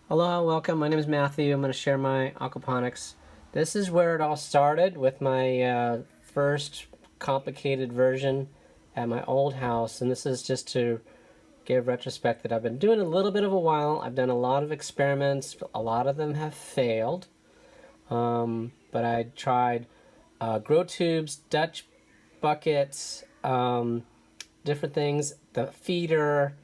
Hello, welcome. My name is Matthew. I'm going to share my aquaponics. This is where it all started with my first complicated version at my old house, and this is just to give retrospect that I've been doing a little bit of a while. I've done a lot of experiments. A lot of them have failed, but I tried grow tubes, Dutch buckets, different things, the feeder,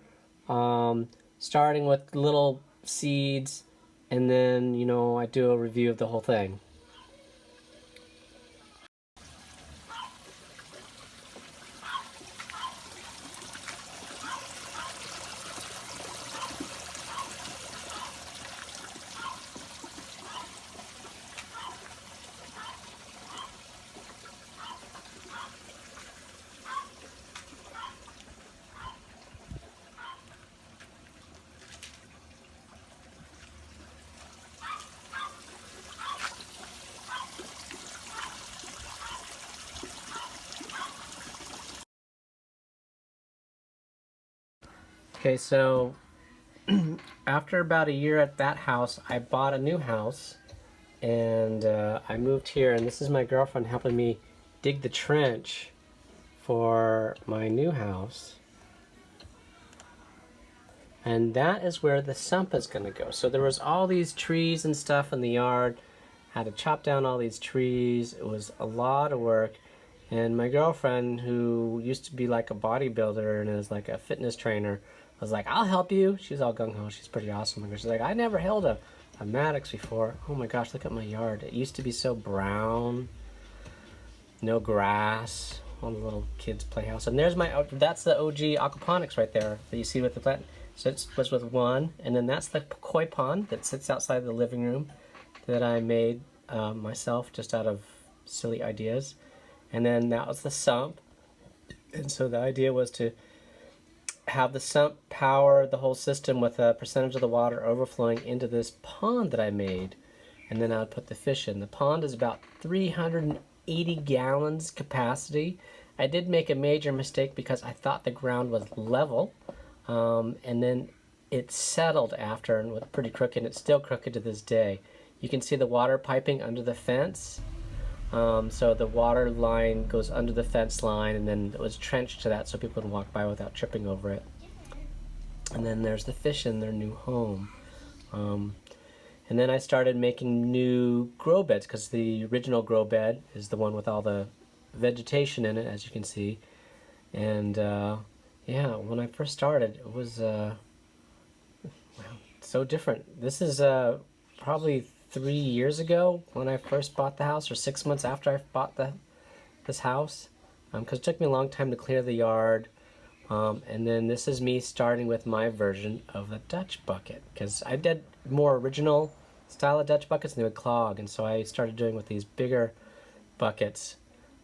starting with little seeds, and then I do a review of the whole thing. Okay, so after about a year at that house, I bought a new house, and I moved here, and this is my girlfriend helping me dig the trench for my new house. And that is where the sump is going to go. So there was all these trees and stuff in the yard. Had to chop down all these trees. It was a lot of work. And my girlfriend, who used to be like a bodybuilder and is like a fitness trainer, was like, I'll help you. She's all gung-ho. She's pretty awesome. She's like, I never held a Maddox before. Oh my gosh, look at my yard. It used to be so brown. No grass. All the little kids' playhouse. And there's that's the OG aquaponics right there that you see with the plant. So it was with one. And then that's the koi pond that sits outside the living room that I made myself just out of silly ideas. And then that was the sump. And so the idea was to have the sump power the whole system with a percentage of the water overflowing into this pond that I made. And then I would put the fish in. The pond is about 380 gallons capacity. I did make a major mistake because I thought the ground was level. And then it settled after and was pretty crooked, and it's still crooked to this day. You can see the water piping under the fence. So the water line goes under the fence line, and then it was trenched to that so people can walk by without tripping over it. And then there's the fish in their new home. And then I started making new grow beds, because the original grow bed is the one with all the vegetation in it, as you can see. And yeah, when I first started, it was so different. This is probably 3 years ago when I first bought the house, or 6 months after I bought this house, because it took me a long time to clear the yard. And then this is me starting with my version of the Dutch bucket, because I did more original style of Dutch buckets and they would clog, and so I started doing with these bigger buckets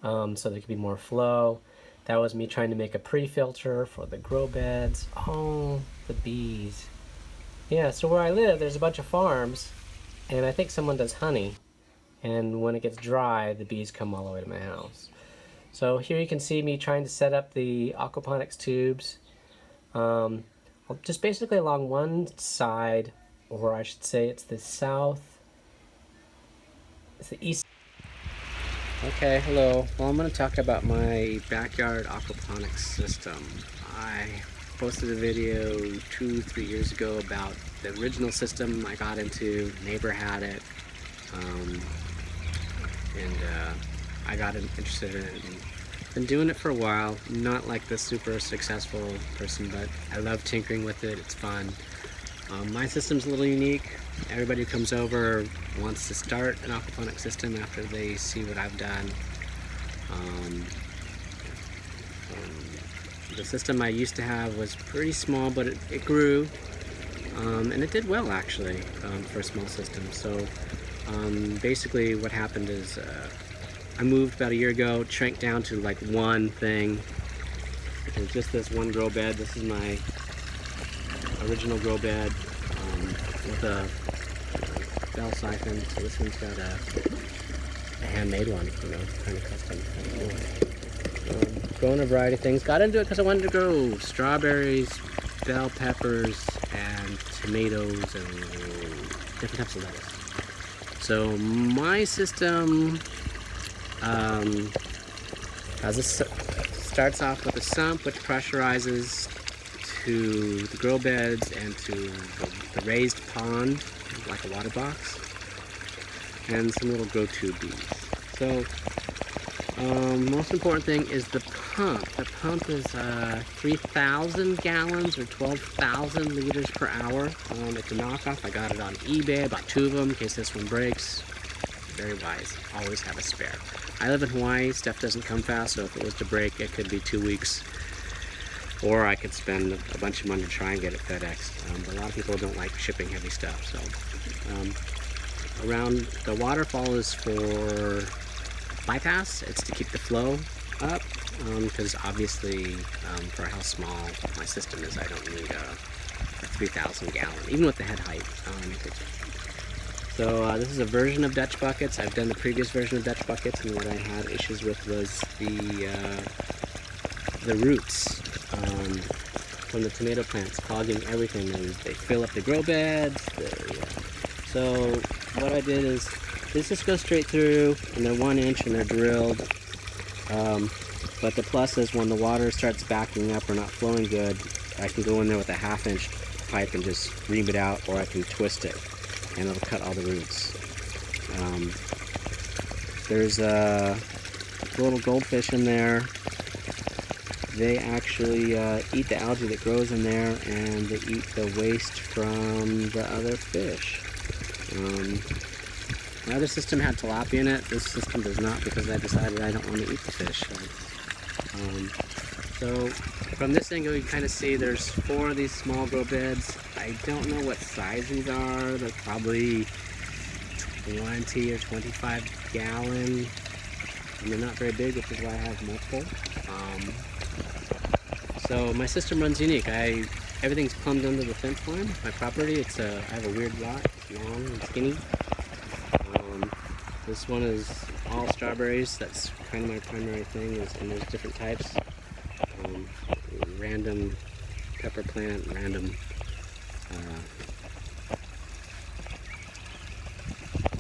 so there could be more flow. That was me trying to make a pre-filter for the grow beds. Oh, the bees. Yeah, so where I live, there's a bunch of farms, and I think someone does honey, and when it gets dry, the bees come all the way to my house. So here you can see me trying to set up the aquaponics tubes, just basically along one side, or I should say it's the east. Okay, hello. Well, I'm going to talk about my backyard aquaponics system. I posted a video 2-3 years ago about the original system I got into. Neighbor had it, and I got interested in it. And been doing it for a while. Not like the super successful person, but I love tinkering with it. It's fun. My system's a little unique. Everybody who comes over wants to start an aquaponic system after they see what I've done. The system I used to have was pretty small, but it grew, and it did well actually for a small system. So basically what happened is I moved about a year ago, shrank down to like one thing. It's just this one grow bed. This is my original grow bed with a bell siphon. So this one's got a handmade one, kind of custom. Kind of cool. Growing a variety of things. Got into it because I wanted to grow strawberries, bell peppers, and tomatoes and different types of lettuce. So my system starts off with a sump which pressurizes to the grow beds and to the raised pond, like a water box, and some little grow tube beads. So most important thing is the pump. The pump is 3,000 gallons or 12,000 liters per hour. It's a knockoff. I got it on eBay. I bought 2 of them in case this one breaks. Very wise. Always have a spare. I live in Hawaii. Stuff doesn't come fast, so if it was to break, it could be 2 weeks. Or I could spend a bunch of money to try and get it FedExed. But a lot of people don't like shipping heavy stuff. So around the waterfall is for bypass. It's to keep the flow up, because obviously for how small my system is, I don't need a 3,000 gallon, even with the head height. So this is a version of Dutch buckets. I've done the previous version of Dutch buckets, and what I had issues with was the roots from the tomato plants clogging everything, and they fill up the grow beds. So what I did is, this just goes straight through, and they're 1 inch and they're drilled. But the plus is when the water starts backing up or not flowing good, I can go in there with a 1/2 inch pipe and just ream it out, or I can twist it and it'll cut all the roots. There's a little goldfish in there. They actually eat the algae that grows in there, and they eat the waste from the other fish. My other system had tilapia in it. This system does not, because I decided I don't want to eat the fish. So from this angle, you kind of see there's 4 of these small grow beds. I don't know what size these are. They're probably 20 or 25 gallon. And they're not very big, which is why I have multiple. So my system runs unique. Everything's plumbed under the fence line. My property, I have a weird lot. It's long and skinny. This one is all strawberries. That's kind of my primary thing, and there's different types. Random pepper plant, random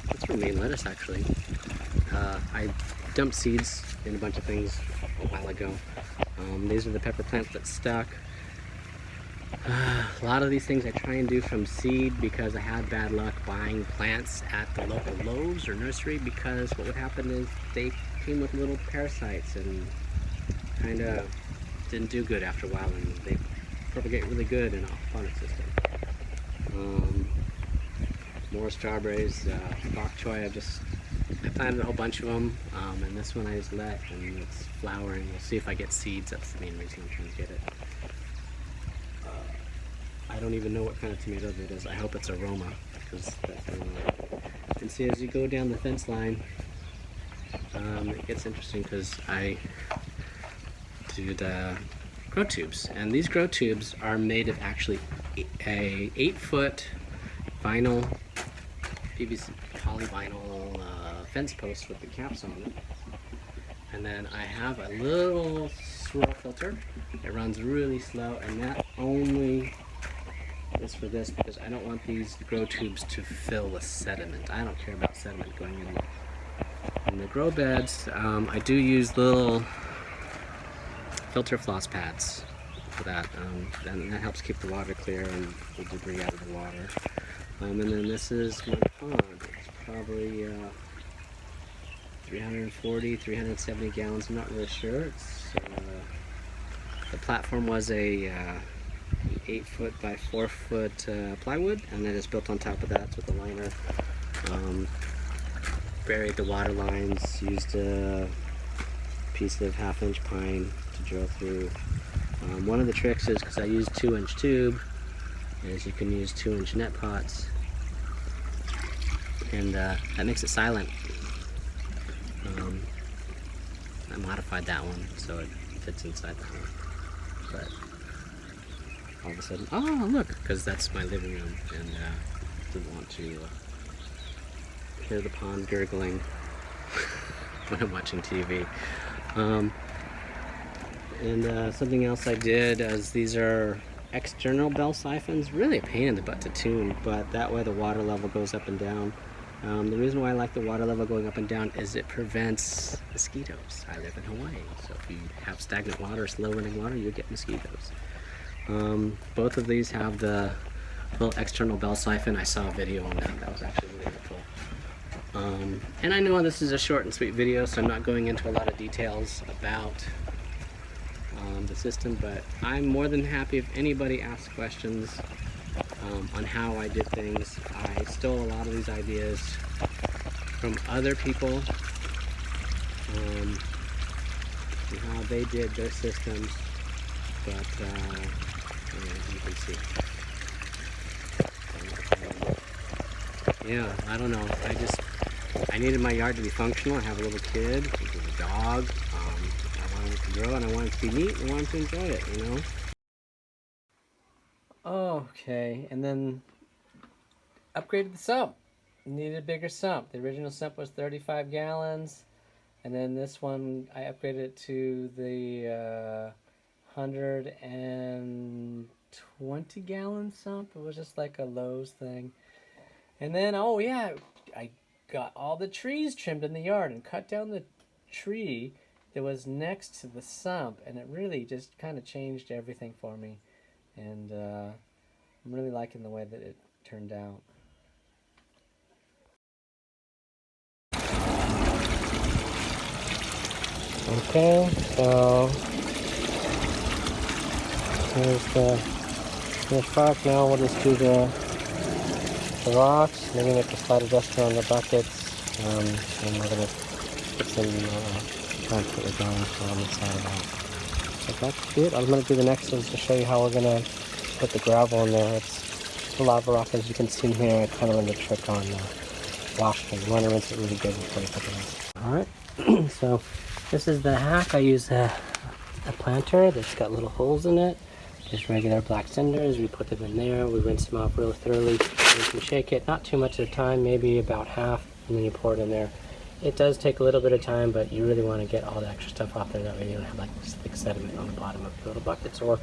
that's romaine lettuce, actually. I dumped seeds in a bunch of things a while ago. These are the pepper plants that stuck. A lot of these things I try and do from seed, because I had bad luck buying plants at the local Lowe's or nursery, because what would happen is they came with little parasites and kind of didn't do good after a while, and they propagate really good in an aquaponic system. More strawberries, bok choy. I planted a whole bunch of them, and this one I just let, and it's flowering. We'll see if I get seeds. That's the main reason I'm trying to get it. I don't even know what kind of tomato it is. I hope it's aroma, because that's what I want. And see, as you go down the fence line, it gets interesting, because I do the grow tubes, and these grow tubes are made of actually a 8-foot vinyl, PVC polyvinyl fence post with the caps on it, and then I have a little swirl filter. It runs really slow, and that only is for this, because I don't want these grow tubes to fill with sediment. I don't care about sediment going in the grow beds. I do use little filter floss pads for that, and that helps keep the water clear and the debris out of the water. And then this is my pond. It's probably 340, 370 gallons. I'm not really sure. The platform was a 8-foot by 4-foot plywood, and then it's built on top of that with a liner. Buried the water lines, used a piece of 1/2 inch pine to drill through. One of the tricks is, because I use 2-inch tube, is you can use 2-inch net pots, and that makes it silent. I modified that one so it fits inside the home, but all of a sudden, oh look, because that's my living room, and didn't want to hear the pond gurgling when I'm watching TV. And something else I did, as these are external bell siphons. Really a pain in the butt to tune, but that way the water level goes up and down. The reason why I like the water level going up and down is it prevents mosquitoes. I live in Hawaii, so if you have stagnant water or slow running water, you get mosquitoes. Both of these have the little external bell siphon. I saw a video on that. That was actually really helpful. And I know this is a short and sweet video, so I'm not going into a lot of details about the system, but I'm more than happy if anybody asks questions on how I did things. I stole a lot of these ideas from other people and how they did their systems, but you can see. Yeah, I don't know. I needed my yard to be functional. I have a little kid, a dog. I wanted it to grow and I wanted it to be neat and I wanted to enjoy it, you know? Okay, and then upgraded the sump. Needed a bigger sump. The original sump was 35 gallons, and then this one I upgraded it to the 120 gallon sump. It was just like a Lowe's thing. And then, oh yeah, I got all the trees trimmed in the yard and cut down the tree that was next to the sump, and it really just kind of changed everything for me. And I'm really liking the way that it turned out. Okay, so here's the finished product. Now we'll just do the rocks, maybe make a slide adjuster on the buckets, and we're going to put some plants that we're growing on the side of that. So that's it. I'm going to do the next is to show you how we're going to put the gravel in there. It's a lava rock, as you can see here. I kind of learned the trick on washing. You want to rinse it really good before you put it in. Alright, so this is the hack. I use a planter that's got little holes in it. Just regular black cinders. We put them in there. We rinse them off real thoroughly. You can shake it, not too much at a time, maybe about half, and then you pour it in there. It does take a little bit of time, but you really want to get all the extra stuff off there. That way you don't have like this thick sediment on the bottom of your little buckets or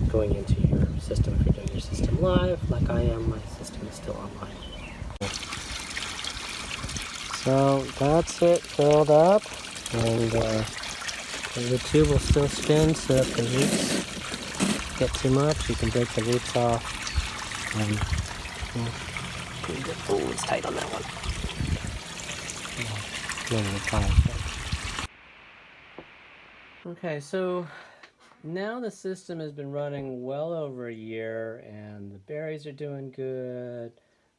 going into your system. If you're doing your system live, like I am, my system is still online. So that's it filled up, and the tube will still spin, so if the roots get too much, you can break the roots off. Oh, it's tight on that one. Okay, so now the system has been running well over a year, and the berries are doing good.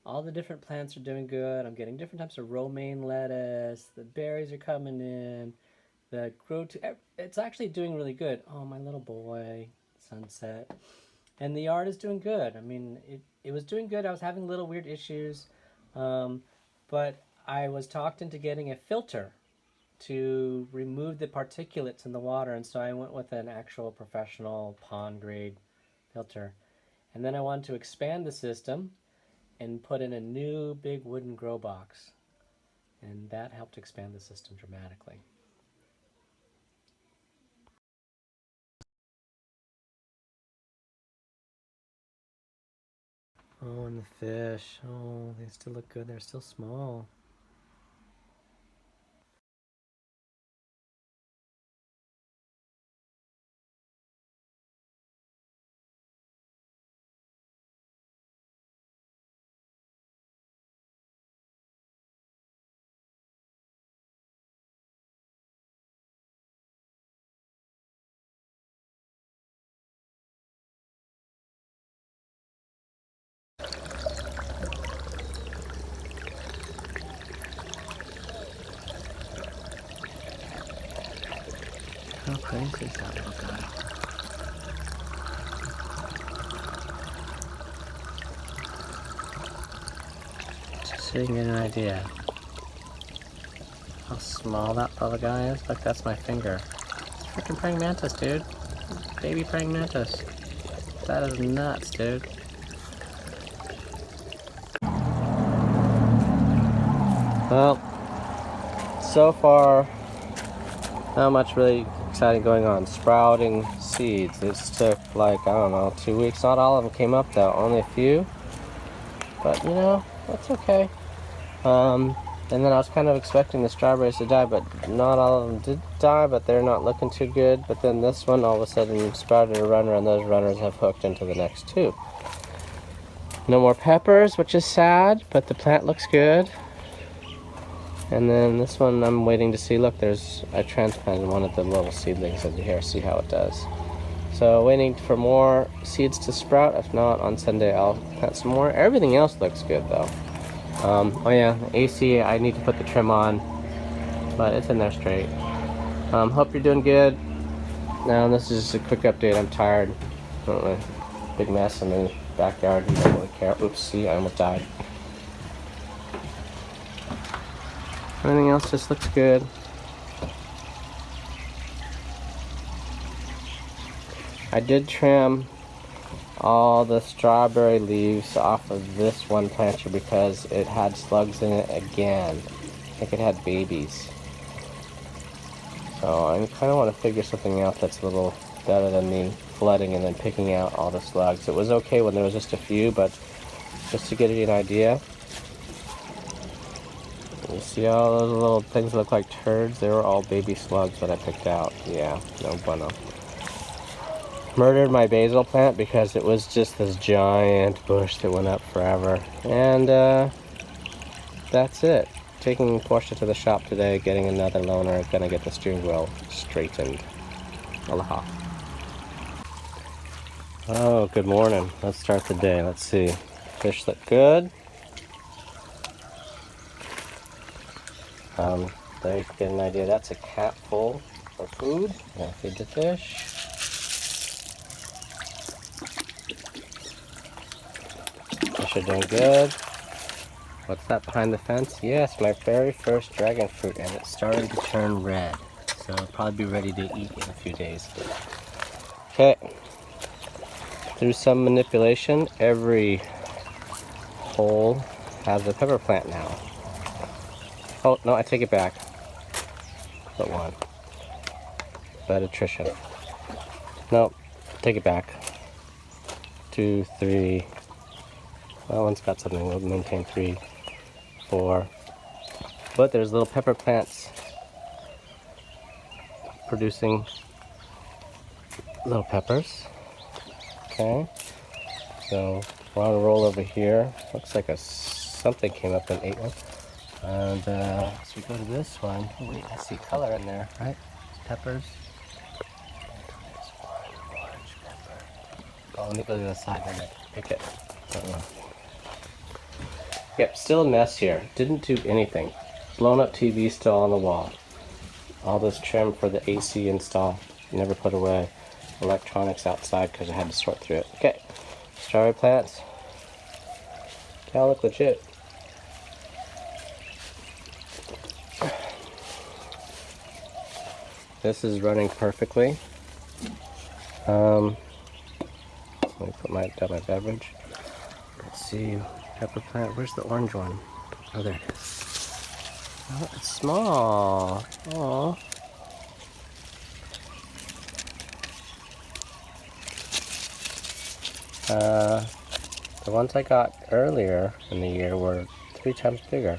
All the different plants are doing good. I'm getting different types of romaine lettuce. The berries are coming in. It's actually doing really good. Oh, my little boy, sunset. And the yard is doing good. I mean, it was doing good. I was having little weird issues, but I was talked into getting a filter to remove the particulates in the water, and so I went with an actual professional pond grade filter. And then I wanted to expand the system and put in a new big wooden grow box, and that helped expand the system dramatically. Oh, and the fish. Oh, they still look good. They're still small. How crazy is that little guy? Just so you can get an idea how small that little guy is. Look, that's my finger. It's freaking praying mantis, dude. Baby praying mantis. That is nuts, dude. Well, so far, not much really exciting going on. Sprouting seeds. This took like, I don't know, 2 weeks. Not all of them came up though, only a few. But you know, that's okay. And then I was kind of expecting the strawberries to die, but not all of them did die, but they're not looking too good. But then this one all of a sudden sprouted a runner, and those runners have hooked into the next two. No more peppers, which is sad, but the plant looks good. And then this one I'm waiting to see. Look, I transplanted one of the little seedlings into here, see how it does. So waiting for more seeds to sprout. If not, on Sunday I'll plant some more. Everything else looks good though. Oh yeah, AC, I need to put the trim on, but it's in there straight. Hope you're doing good. Now this is just a quick update. I'm tired. Big mess in the backyard. You don't really care. Oops, see, I almost died. Everything else just looks good. I did trim all the strawberry leaves off of this one planter because it had slugs in it again. I think it had babies. So I kind of want to figure something out that's a little better than me flooding and then picking out all the slugs. It was okay when there was just a few, but just to give you an idea. You see all those little things that look like turds? They were all baby slugs that I picked out. Yeah, no bueno. Murdered my basil plant because it was just this giant bush that went up forever. And that's it. Taking Portia to the shop today, getting another loaner, gonna get the steering wheel straightened. Aloha. Oh, good morning. Let's start the day. Let's see. Fish look good. There you can get an idea. That's a cat full of food. Gonna feed the fish. Fish are doing good. What's that behind the fence? Yes, my very first dragon fruit, and it's starting to turn red. So it'll probably be ready to eat in a few days. Okay. Through some manipulation, every hole has a pepper plant now. Oh, no, I take it back. But one. Bad attrition. Nope, take it back. 2, 3. Well, one's got something. We'll maintain 3, 4. But there's little pepper plants producing little peppers. Okay. So we're on a roll over here. Looks like something came up and ate one. And so we go to this one. Oh, wait, I see color in there, right? Peppers. There's one orange pepper. Oh, let me go to the side and pick it. Yep, still a mess here. Didn't do anything. Blown up TV still on the wall. All this trim for the AC install. Never put away. Electronics outside because I had to sort through it. Okay, strawberry plants. They all look legit. This is running perfectly. Let me put my beverage. Let's see, pepper plant. Where's the orange one? Oh, there it is. Oh, it's small. Oh. The ones I got earlier in the year were 3 times bigger.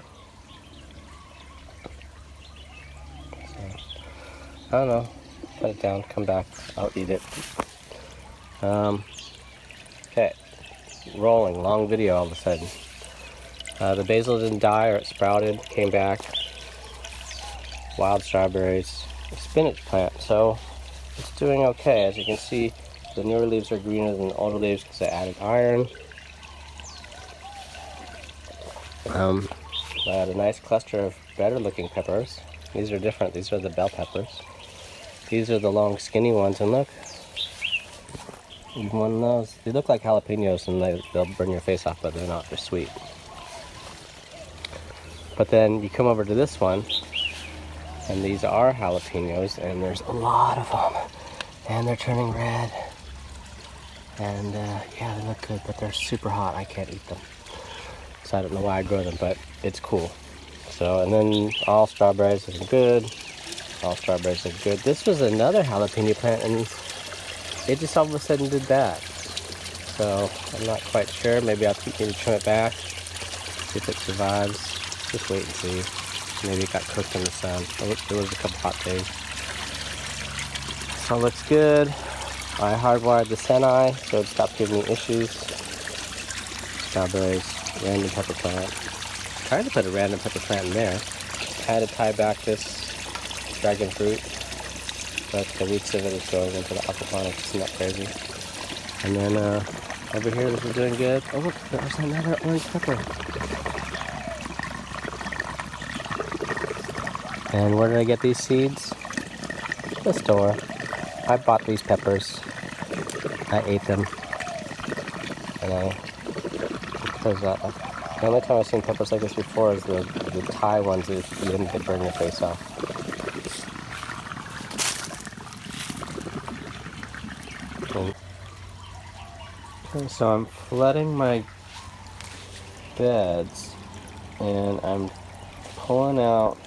I don't know. Put it down, come back, I'll eat it. Okay, rolling, long video all of a sudden. The basil didn't die or it sprouted, came back. Wild strawberries, a spinach plant, so it's doing okay. As you can see, the newer leaves are greener than the older leaves because I added iron. I had a nice cluster of better looking peppers. These are different, these are the bell peppers. These are the long skinny ones, and look, even one of those, they look like jalapenos and they'll burn your face off, but they're not, they're sweet. But then you come over to this one, and these are jalapenos, and there's a lot of them, and they're turning red. And yeah, they look good, but they're super hot, I can't eat them. So I don't know why I grow them, but it's cool. So, and then all strawberries are good. all strawberries are good. This was another jalapeno plant, and it just all of a sudden did that. So I'm not quite sure. Maybe I'll need to trim it back, see if it survives. Just wait and see. Maybe it got cooked in the sun. There was a couple hot days. So it looks good. I hardwired the Senai so it stopped giving me issues. Strawberries, random pepper plant. Tried to put a random pepper plant in there. I had to tie back this dragon fruit, but the roots of it is going into the aquaponics. Isn't that crazy? And then over here, this is doing good. Oh look, there's another orange pepper. And where did I get these seeds? The store. I bought these peppers. I ate them. And because the only time I've seen peppers like this before is the Thai ones that you didn't get burn your face off. Okay, so I'm flooding my beds and I'm pulling out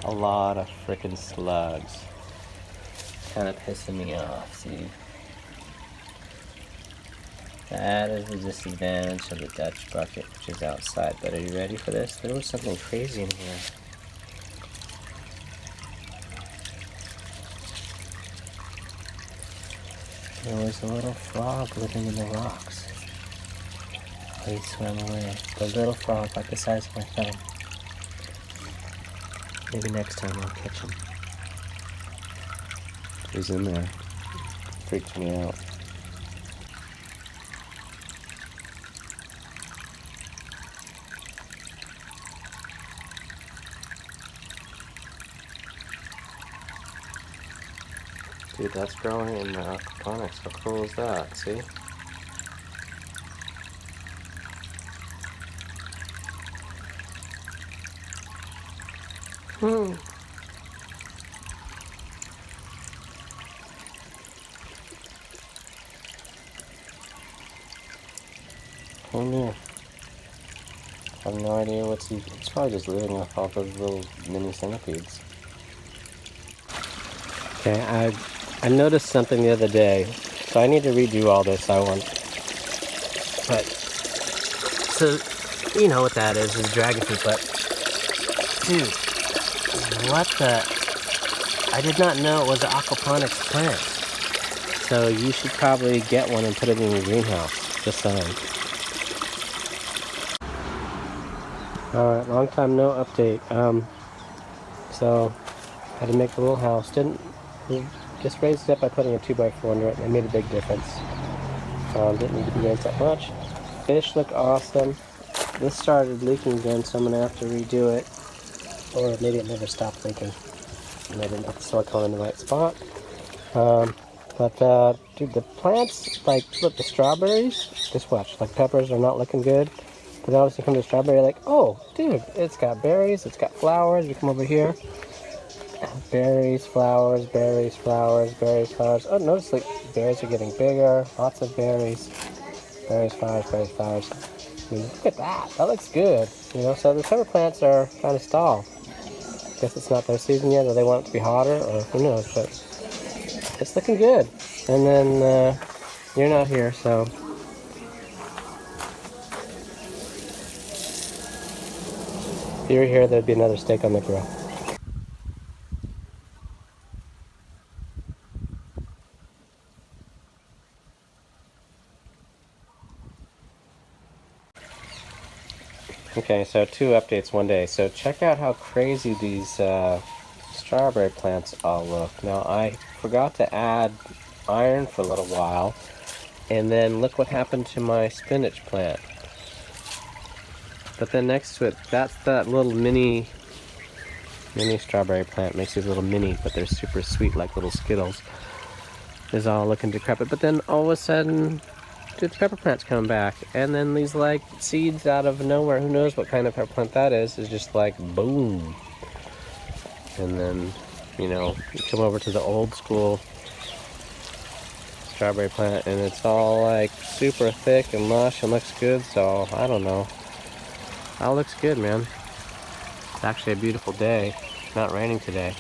a lot of frickin' slugs. Kind of pissing me off, see? That is the disadvantage of the Dutch bucket, which is outside. But are you ready for this? There was something crazy in here. There was a little frog living in the rocks. He swam away. The little frog, like the size of my thumb. Maybe next time I'll catch him. He's in there. Freaks me out. Dude, that's growing in the aquaponics. How cool is that? See? Come here. I have no idea what's he. It's probably just living off all those little mini centipedes. Okay, I noticed something the other day, so I need to redo all this. I want, but so you know what that is dragon fruit. But dude, what the? I did not know it was an aquaponics plant. So you should probably get one and put it in your greenhouse. Just saying. Alright, long time no update. So had to make a little house. Just raised it up by putting a 2x4 under it, and it made a big difference. Didn't need to be raised that much. Fish look awesome. This started leaking again, so I'm gonna have to redo it. Or maybe it never stopped leaking. And I didn't put the silicone in the right spot. Dude, the plants, like, look, the strawberries, just watch, like, peppers are not looking good. But then obviously you come to strawberry, like, oh, dude, it's got berries, it's got flowers. We come over here, berries, flowers, berries, flowers, berries, flowers. Oh, notice, like, berries are getting bigger, lots of berries, berries, flowers, berries, flowers. I mean, look at that, that looks good, you know. So the pepper plants are kind of stalled. Guess it's not their season yet, or they want it to be hotter, or who knows, but it's looking good. And then you're not here, so if you were here, there'd be another steak on the grill. Okay, so 2 updates one day. So check out how crazy these strawberry plants all look. Now, I forgot to add iron for a little while, and then look what happened to my spinach plant. But then next to it, that's that little mini strawberry plant. Makes these little mini, but they're super sweet, like little Skittles. Is all looking decrepit. But then all of a sudden, dude, the pepper plant's coming back, and then these like seeds out of nowhere. Who knows what kind of pepper plant that is just like boom. And then, you know, you come over to the old school strawberry plant, and it's all like super thick and lush and looks good. So I don't know. That looks good, man. It's actually a beautiful day. not raining today.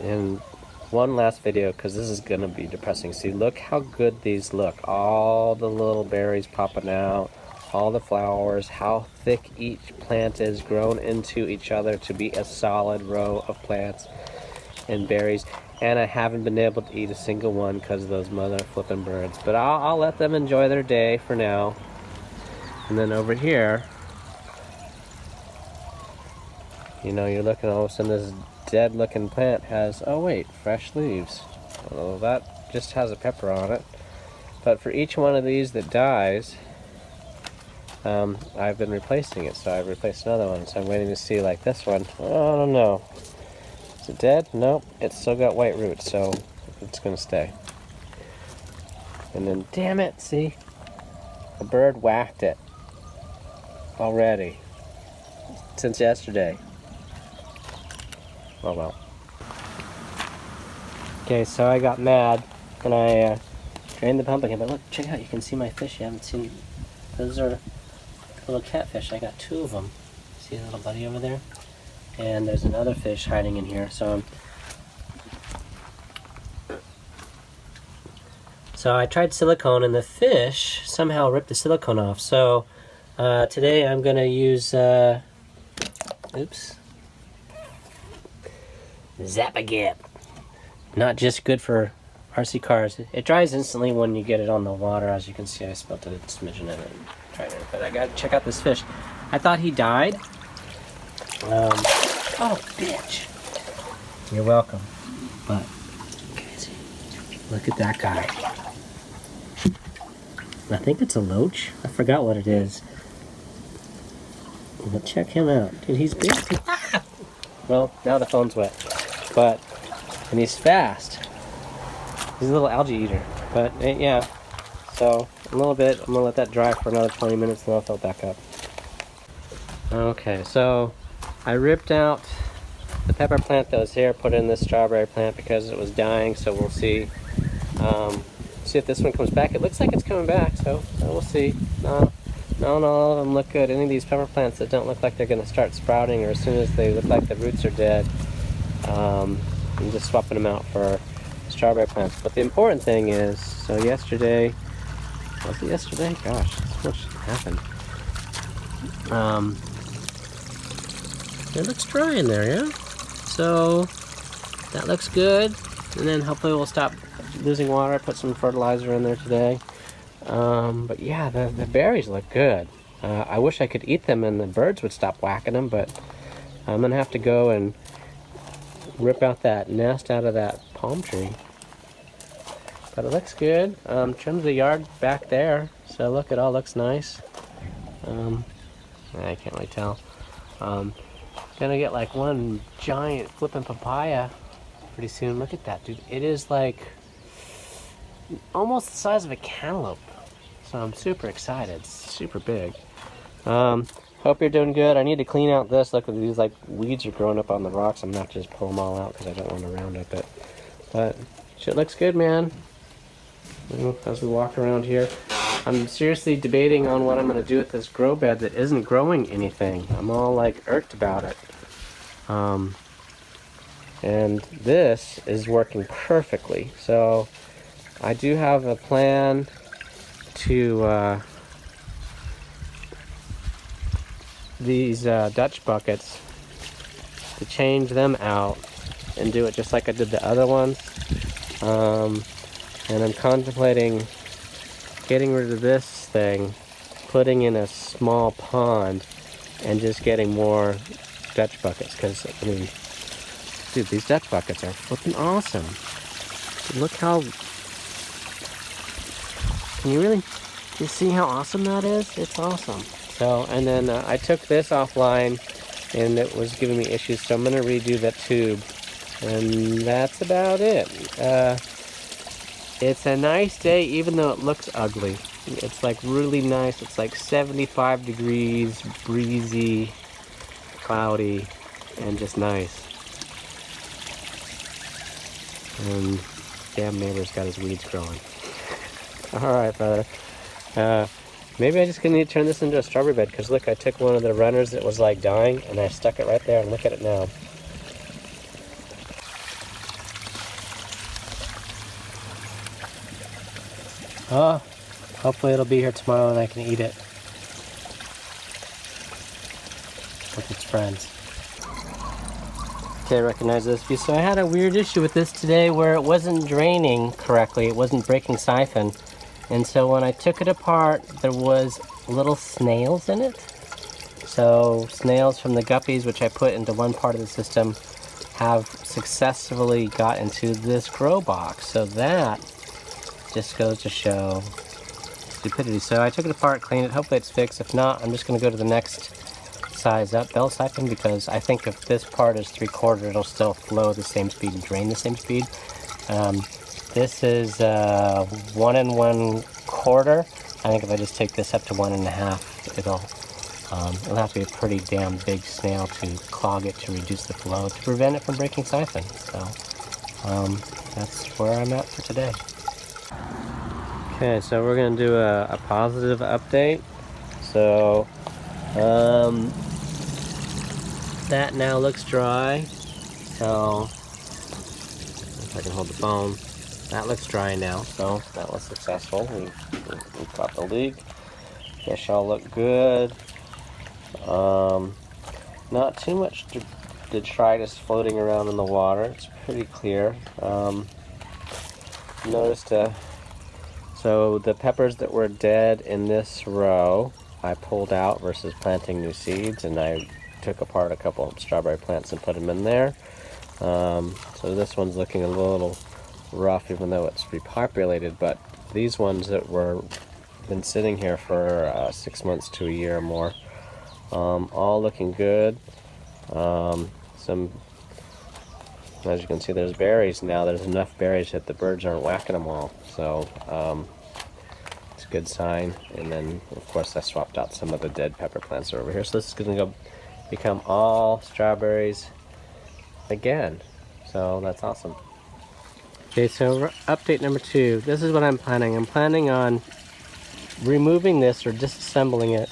And one last video, because this is gonna be depressing. See, look how good these look. All the little berries popping out, all the flowers, how thick each plant is grown into each other to be a solid row of plants and berries. And I haven't been able to eat a single one because of those mother flipping birds. But I'll let them enjoy their day for now. And then over here, you know, you're looking, all of a sudden this dead looking plant has, oh wait, fresh leaves. Well, that just has a pepper on it. But for each one of these that dies, I've been replacing it. So I've replaced another one. So I'm waiting to see, like this one. Oh, I don't know. Is it dead? Nope. It's still got white roots, so it's gonna stay. And then, damn it, see? A bird whacked it already. Since yesterday. Oh well. Okay, so I got mad and I drained the pumpkin, but look, check out, you can see my fish. You haven't seen, those are little catfish. I got 2 of them. See the little buddy over there? And there's another fish hiding in here. So I tried silicone and the fish somehow ripped the silicone off. So today I'm gonna use, oops. Zap-a-gap. Not just good for RC cars. It dries instantly when you get it on the water. As you can see, I spilled a smidgen of it and tried it. But I gotta check out this fish. I thought he died. Oh, bitch. You're welcome. But, okay, look at that guy. I think it's a loach. I forgot what it is. But check him out. Dude, he's big. Well, now the phone's wet. And he's fast. He's a little algae eater. But, yeah. So, a little bit. I'm going to let that dry for another 20 minutes and I'll fill it back up. Okay, so I ripped out the pepper plant that was here, put in this strawberry plant because it was dying, so we'll see. See if this one comes back. It looks like it's coming back, so we'll see. No, all of them look good. Any of these pepper plants that don't look like they're going to start sprouting, or as soon as they look like the roots are dead, I'm just swapping them out for strawberry plants. But the important thing is, so yesterday, was it yesterday? Gosh, so much happened. It looks dry in there, yeah? So that looks good. And then hopefully we'll stop losing water. I put some fertilizer in there today. But yeah, the berries look good. I wish I could eat them and the birds would stop whacking them, but I'm gonna have to go and rip out that nest out of that palm tree. But it looks good. Trimmed the yard back there, so look, it all looks nice. I can't really tell. Gonna get like one giant flipping papaya pretty soon. Look at that, dude. It is like almost the size of a cantaloupe. So I'm super excited. It's super big. Hope you're doing good. I need to clean out this. Look at these, like, weeds are growing up on the rocks. I'm not just pull them all out because I don't want to round up it. But shit looks good, man. As we walk around here, I'm seriously debating on what I'm going to do with this grow bed that isn't growing anything. I'm all like irked about it. And this is working perfectly. So I do have a plan to these Dutch buckets, to change them out and do it just like I did the other ones. And I'm contemplating getting rid of this thing, putting in a small pond, and just getting more Dutch buckets. Because, I mean, dude, these Dutch buckets are flipping awesome. Look how... Can you see how awesome that is? It's awesome. So, and then I took this offline, and it was giving me issues, so I'm going to redo that tube. And that's about it. It's a nice day, even though it looks ugly. It's like really nice. It's like 75 degrees, breezy, cloudy, and just nice. And damn neighbor's got his weeds growing. Alright, brother. Maybe I just need to turn this into a strawberry bed, because look, I took one of the runners that was like dying and I stuck it right there, and look at it now. Oh, hopefully it'll be here tomorrow and I can eat it with its friends. Okay, recognize this view. So I had a weird issue with this today where it wasn't draining correctly. It wasn't breaking siphon. And so when I took it apart, there was little snails in it. So snails from the guppies, which I put into one part of the system, have successfully got into this grow box. So that just goes to show stupidity. So I took it apart, cleaned it. Hopefully it's fixed. If not, I'm just going to go to the next size up bell siphon, because I think if this part is 3/4, it'll still flow the same speed and drain the same speed. This is 1 1/4. I think if I just take this up to 1 1/2, it'll have to be a pretty damn big snail to clog it to reduce the flow to prevent it from breaking siphon. So that's where I'm at for today. Okay, so we're gonna do a positive update. So that now looks dry. So if I can hold the phone, that looks dry now. So that was successful. We've got the leak. Fish all look good. Not too much detritus floating around in the water. It's pretty clear. Noticed so the peppers that were dead in this row, I pulled out versus planting new seeds, and I took apart a couple of strawberry plants and put them in there. So this one's looking a little rough, even though it's repopulated, but these ones that were been sitting here for 6 months to a year or more, all looking good. As you can see, there's berries now. There's enough berries that the birds aren't whacking them all, so it's a good sign. And then of course I swapped out some of the dead pepper plants over here, so this is going to become all strawberries again, so that's awesome. Okay, so update number 2. This is what I'm planning. I'm planning on removing this or disassembling it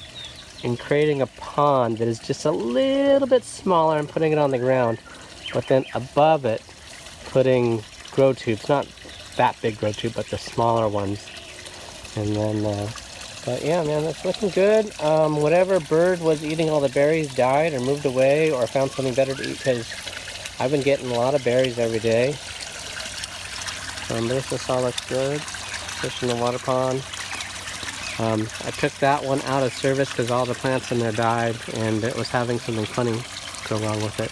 and creating a pond that is just a little bit smaller and putting it on the ground, but then above it putting grow tubes, not that big grow tube, but the smaller ones. And then but yeah, man, that's looking good. Whatever bird was eating all the berries died or moved away or found something better to eat, because I've been getting a lot of berries every day. This all looks good. Fish in the water pond. I took that one out of service because all the plants in there died, and it was having something funny go wrong with it.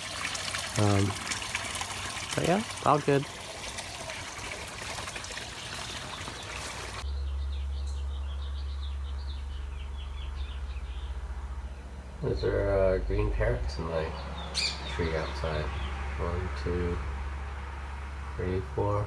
But yeah, all good. Those are green parrots in my tree outside. 1, 2, 3, 4.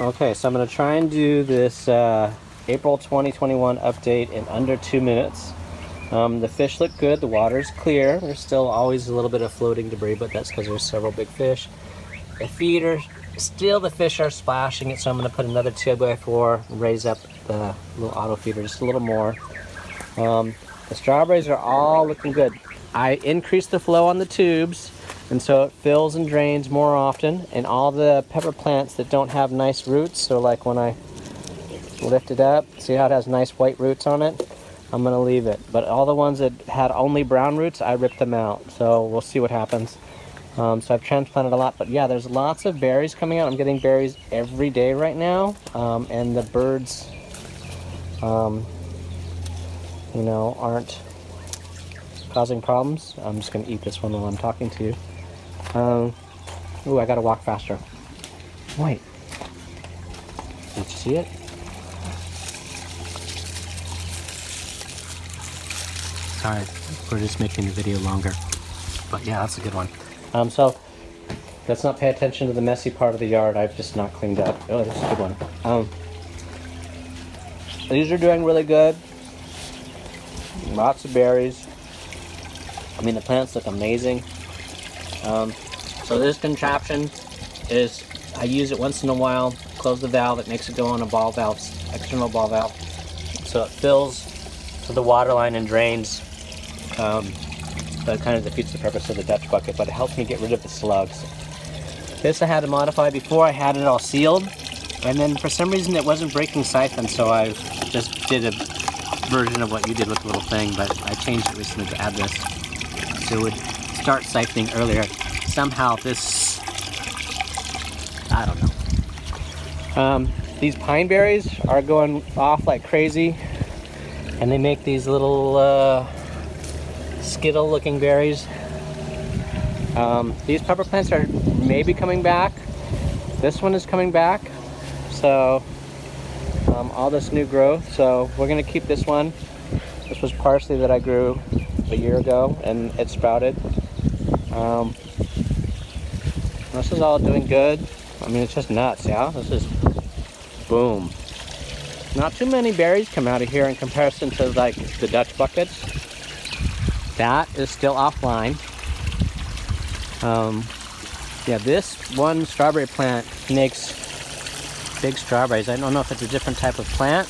Okay, so I'm going to try and do this April 2021 update in under 2 minutes. The fish look good, the water's clear. There's still always a little bit of floating debris, but that's because there's several big fish. The feeder, still the fish are splashing it, so I'm going to put another 2x4 and raise up the little auto feeder just a little more. The strawberries are all looking good. I increased the flow on the tubes, and so it fills and drains more often. And all the pepper plants that don't have nice roots, so like when I lift it up, see how it has nice white roots on it? I'm gonna leave it. But all the ones that had only brown roots, I ripped them out. So we'll see what happens. So I've transplanted a lot, but yeah, there's lots of berries coming out. I'm getting berries every day right now. And the birds, you know, aren't causing problems. I'm just gonna eat this one while I'm talking to you. Ooh, I gotta walk faster. Wait. Did you see it? Sorry, we're just making the video longer. But yeah, that's a good one. So let's not pay attention to the messy part of the yard I've just not cleaned up. Oh, that's a good one. These are doing really good. Lots of berries. I mean, the plants look amazing. So this contraption is, I use it once in a while, close the valve, it makes it go on a ball valve, external ball valve. So it fills to the water line and drains. That kind of defeats the purpose of the Dutch bucket, but it helps me get rid of the slugs. This I had to modify. Before I had it all sealed, and then for some reason it wasn't breaking siphon, so I just did a version of what you did with the little thing, but I changed it recently to add this. So it would start siphoning earlier. Somehow this, I don't know. These pine berries are going off like crazy, and they make these little skittle looking berries. These pepper plants are maybe coming back. This one is coming back. So all this new growth. So we're gonna keep this one. This was parsley that I grew a year ago and it sprouted. This is all doing good. I mean, it's just nuts, yeah? This is boom. Not too many berries come out of here in comparison to like the Dutch buckets. That is still offline. Yeah, this one strawberry plant makes big strawberries. I don't know if it's a different type of plant,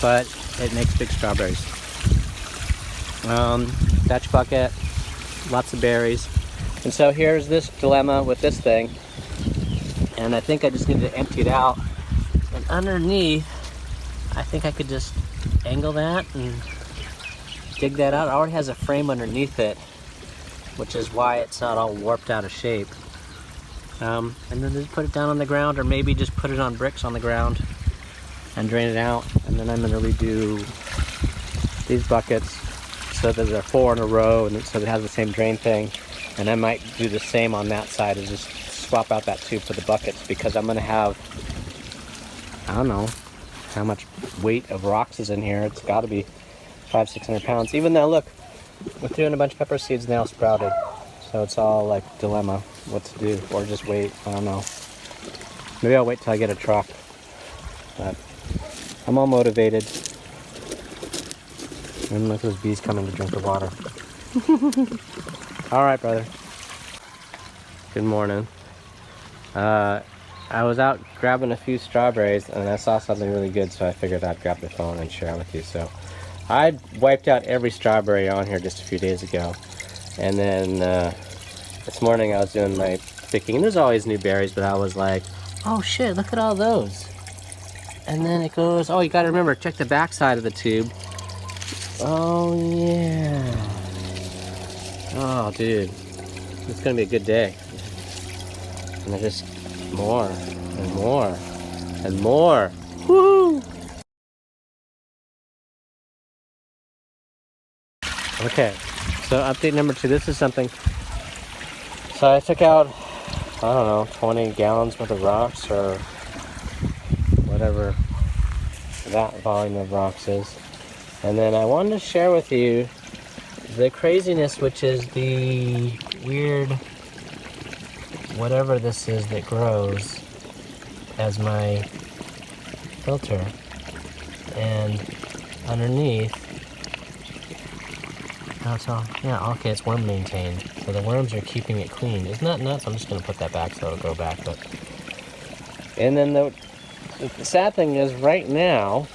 but it makes big strawberries. Dutch bucket, lots of berries. And so here's this dilemma with this thing. And I think I just need to empty it out. And underneath, I think I could just angle that and dig that out. It already has a frame underneath it, which is why it's not all warped out of shape. And then just put it down on the ground, or maybe just put it on bricks on the ground and drain it out. And then I'm going to redo these buckets so that they're 4 in a row, and so it has the same drain thing. And I might do the same on that side and just swap out that tube for the buckets, because I'm going to have, I don't know how much weight of rocks is in here. It's got to be 500-600 pounds. Even though, look, we're doing a bunch of pepper seeds now sprouted. So it's all like dilemma what to do, or just wait. I don't know. Maybe I'll wait till I get a truck. But I'm all motivated. And look, those bees coming to drink the water. All right, brother. Good morning. I was out grabbing a few strawberries and I saw something really good, so I figured I'd grab the phone and share it with you. So I wiped out every strawberry on here just a few days ago. And then this morning I was doing my picking, and there's always new berries, but I was like, oh shit, look at all those. And then it goes, oh, you gotta remember, check the back side of the tube. Oh yeah. Oh dude, it's gonna be a good day. And there's just more and more and more. Woo! Okay, so update number 2. This is something. So I took out, I don't know, 20 gallons worth of rocks, or whatever that volume of rocks is. And then I wanted to share with you the craziness, which is the weird, whatever this is that grows as my filter. And underneath, that's all, yeah, okay, it's worm maintained. So the worms are keeping it clean. Isn't that nuts? I'm just gonna put that back so it'll grow back. But and then the sad thing is, right now,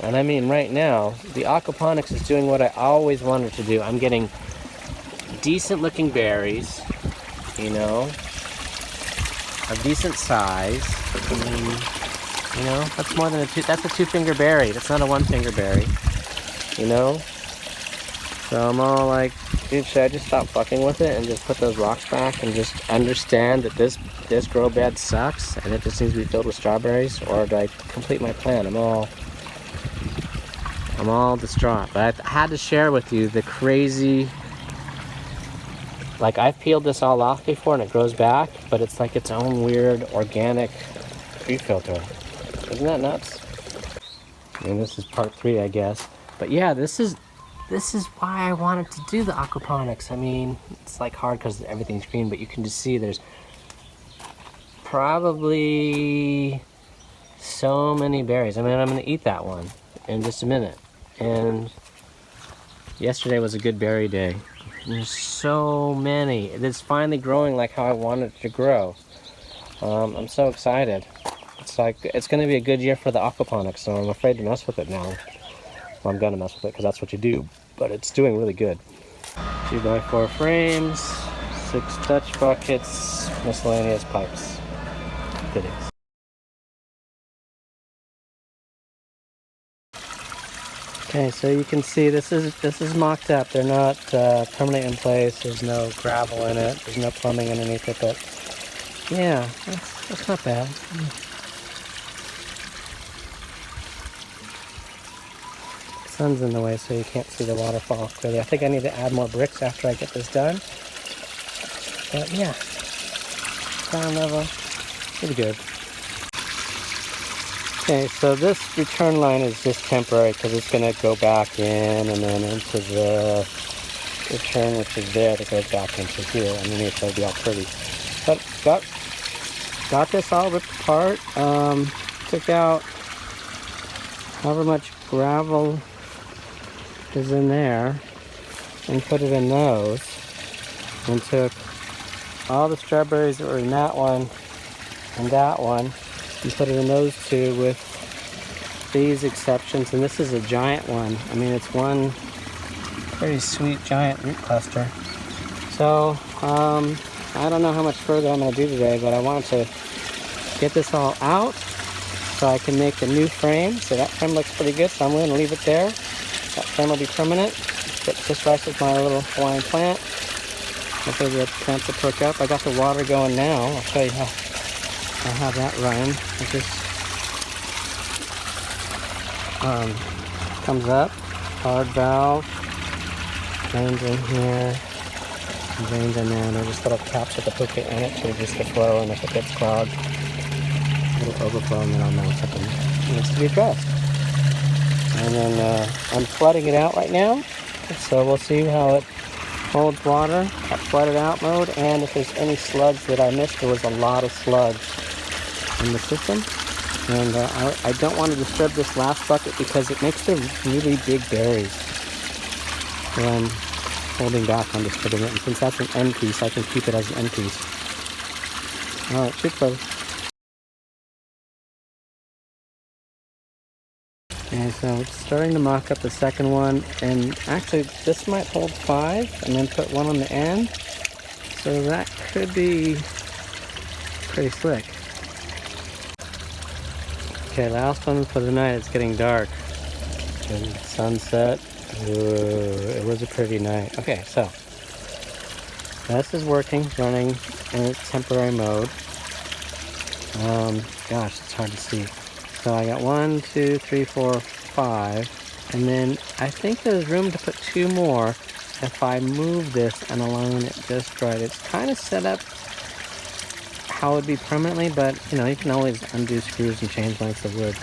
and I mean right now, the aquaponics is doing what I always wanted to do. I'm getting decent looking berries, you know, a decent size. I mean, you know, that's more than that's a 2-finger berry. That's not a 1-finger berry, you know? So I'm all like, dude, should I just stop fucking with it and just put those rocks back and just understand that this grow bed sucks and it just needs to be filled with strawberries? Or do I complete my plan? I'm all distraught. But I had to share with you the crazy Like, I've peeled this all off before and it grows back, but it's like its own weird organic tree filter. Isn't that nuts? And this is part 3, I guess. But yeah, this is why I wanted to do the aquaponics. I mean, it's like hard because everything's green, but you can just see there's probably so many berries. I mean, I'm gonna eat that one in just a minute. And yesterday was a good berry day. There's so many. It's finally growing like how I wanted it to grow. I'm so excited. It's like, it's gonna be a good year for the aquaponics, so I'm afraid to mess with it now. Well, I'm gonna mess with it because that's what you do, but it's doing really good. 2x4 frames, 6 Dutch buckets, miscellaneous pipes, fittings. Okay, so you can see this is mocked up. They're not permanently in place. There's no gravel in it. There's no plumbing underneath it, but yeah, that's not bad. The sun's in the way, so you can't see the waterfall clearly. I think I need to add more bricks after I get this done. But yeah, ground level, pretty good. Okay, so this return line is just temporary because it's going to go back in and then into the return, which is there, that goes back into here. Underneath, it'll be all pretty. But got this all ripped apart. Took out however much gravel is in there and put it in those, and took all the strawberries that were in that one and that one and put it in those two with these exceptions. And this is a giant one. I mean, it's one pretty sweet giant root cluster. So I don't know how much further I'm going to do today, but I wanted to get this all out so I can make the new frame. So that frame looks pretty good, so I'm going to leave it there. That frame will be permanent. Get just right with my little Hawaiian plant. Hopefully the plants will perk up. I got the water going now. I'll show you how I'll have that run. It just comes up, hard valve, drains in here, drains in there, and there's just little caps with the poke in it to reduce the flow, and if it gets clogged, it'll overflow, and then I'll know something needs to be addressed. And then I'm flooding it out right now, so we'll see how it holds water at flooded out mode, and if there's any slugs that I missed. There was a lot of slugs in the system, and I don't want to disturb this last bucket because it makes the really big berries. So I'm holding back on disturbing it, and since that's an end piece, I can keep it as an end piece. Alright, shoot further. Okay, so it's starting to mock up the second one, and actually this might hold 5 and then put one on the end, so that could be pretty slick. Okay, last one for the night. It's getting dark and sunset. Ooh, it was a pretty night. Okay, so this is working, running in its temporary mode. Gosh, it's hard to see. So I got 1, 2, 3, 4, 5, and then I think there's room to put 2 more if I move this and align it just right. It's kind of set up how it would be permanently, but you know, you can always undo screws and change lengths of wood.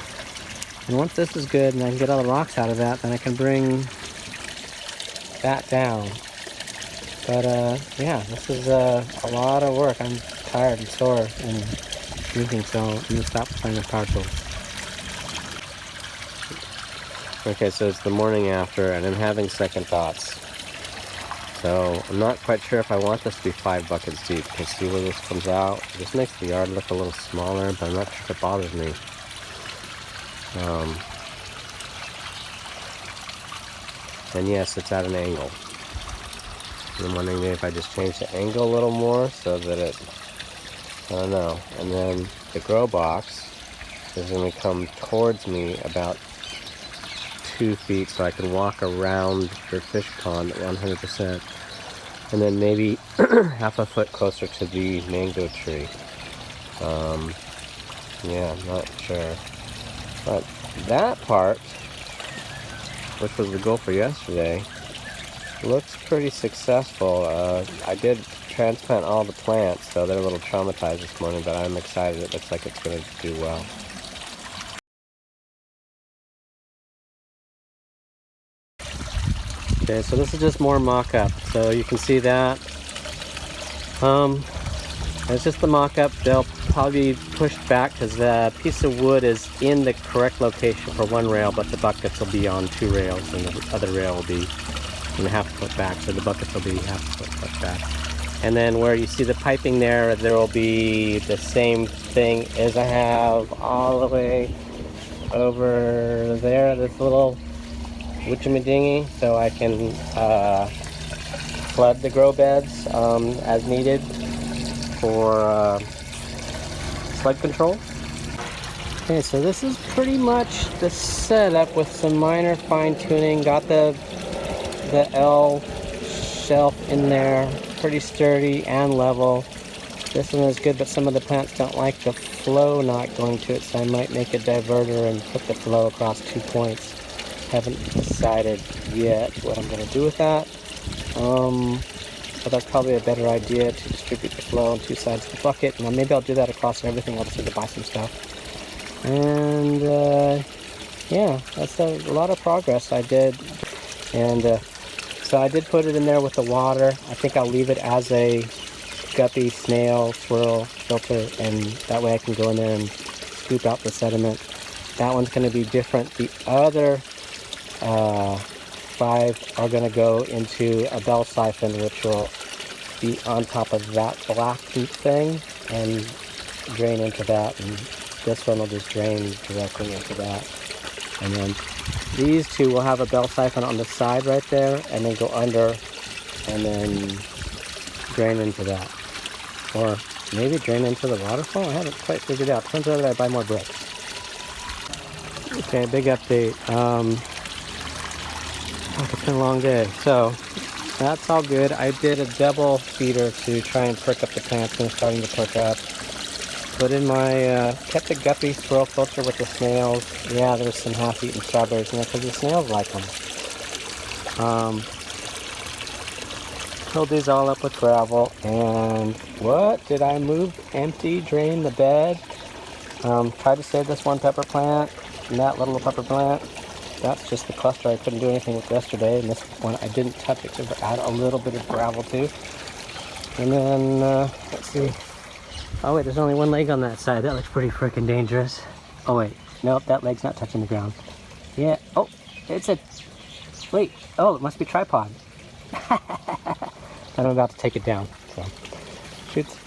And once this is good and I can get all the rocks out of that, then I can bring that down. But yeah, this is a lot of work. I'm tired and sore and moving, so I'm gonna stop playing with power tools. Okay, so it's the morning after, and I'm having second thoughts. So I'm not quite sure if I want this to be 5 buckets deep. You can see where this comes out. It just makes the yard look a little smaller, but I'm not sure if it bothers me. And yes, it's at an angle. I'm wondering maybe if I just change the angle a little more so that it, I don't know. And then the grow box is going to come towards me about 2 feet so I can walk around the fish pond at 100%. And then maybe half a foot closer to the mango tree. Yeah, I'm not sure. But that part, which was the goal for yesterday, Looks pretty successful. I did transplant all the plants, so they're a little traumatized this morning, but I'm excited. It looks like it's going to do well. Okay, so this is just more mock-up. So you can see that. It's just the mock-up. They'll probably be pushed back because the piece of wood is in the correct location for one rail, but the buckets will be on 2 rails, and the other rail will be half a foot back, so the buckets will be half a foot back. And then where you see the piping there will be the same thing as I have all the way over there, this little witchamadingy, so I can flood the grow beds as needed for slug control. Okay, so this is pretty much the setup with some minor fine tuning. Got the L shelf in there, pretty sturdy and level. This one is good, but some of the plants don't like the flow not going to it, so I might make a diverter and put the flow across 2 points. Haven't decided yet what I'm going to do with that. But that's probably a better idea, to distribute the flow on 2 sides of the bucket. And maybe I'll do that across everything. I'll just need to buy some stuff. And yeah, that's a lot of progress I did. And so I did put it in there with the water. I think I'll leave it as a guppy snail swirl filter, and that way I can go in there and scoop out the sediment. That one's going to be different. The other 5 are going to go into a bell siphon, which will be on top of that black heat thing and drain into that, and this one will just drain directly into that. And then these 2 will have a bell siphon on the side right there, and then go under and then drain into that. Or maybe drain into the waterfall? I haven't quite figured out. Depends whether I buy more bricks. Okay, big update. It's been a long day. So that's all good. I did a double feeder to try and perk up the plants, and they're starting to perk up. Put in my, kept the guppy swirl filter with the snails. Yeah, there's some half-eaten strawberries in there because the snails like them. Filled these all up with gravel, and what? Did I move, empty, drain the bed? Tried to save this one pepper plant and that little pepper plant. That's just the cluster I couldn't do anything with yesterday, and this one I didn't touch it because I add a little bit of gravel too. And then, let's see. Oh wait, there's only one leg on that side. That looks pretty freaking dangerous. Oh wait, nope, that leg's not touching the ground. Yeah, oh, it's a, wait, oh, it must be tripod. And I'm about to take it down, so, shoots.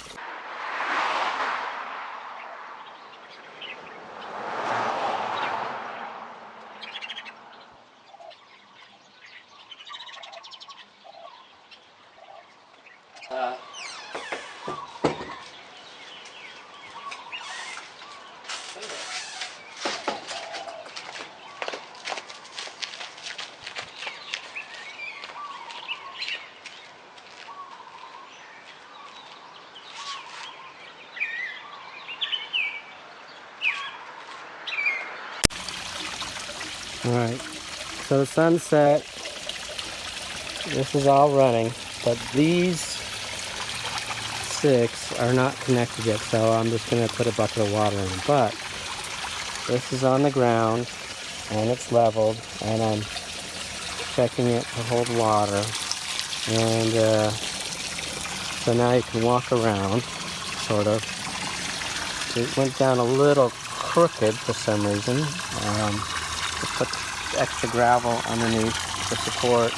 Alright, so the sun set. This is all running, but these 6 are not connected yet, so I'm just going to put a bucket of water in. But this is on the ground, and it's leveled, and I'm checking it to hold water. And so now you can walk around, sort of. It went down a little crooked for some reason. Put extra gravel underneath for support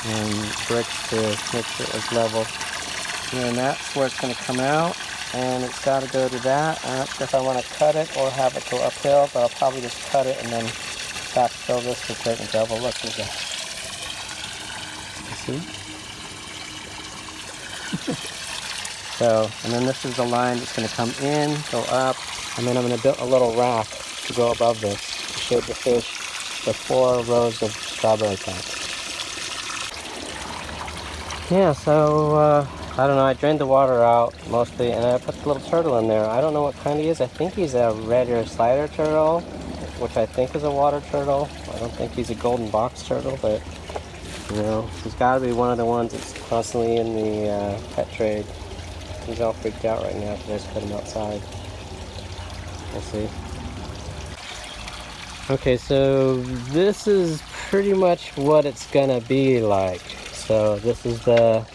and bricks to make sure it was level. And that's where it's going to come out, and it's got to go to that. I'm not sure if I want to cut it or have it go uphill, but I'll probably just cut it and then backfill this with dirt and gravel. Look at that. You see? So, and then this is the line that's going to come in, go up, and then I'm going to build a little rack to go above this to shade the fish with 4 rows of strawberry plants. Yeah, so I don't know, I drained the water out mostly, and I put the little turtle in there. I don't know what kind he is. I think he's a red ear slider turtle, which I think is a water turtle. I don't think he's a golden box turtle, but You know, he's got to be one of the ones that's constantly in the pet trade. He's all freaked out right now because I just put him outside. We'll see. Okay, so this is pretty much what it's gonna be like. So this is the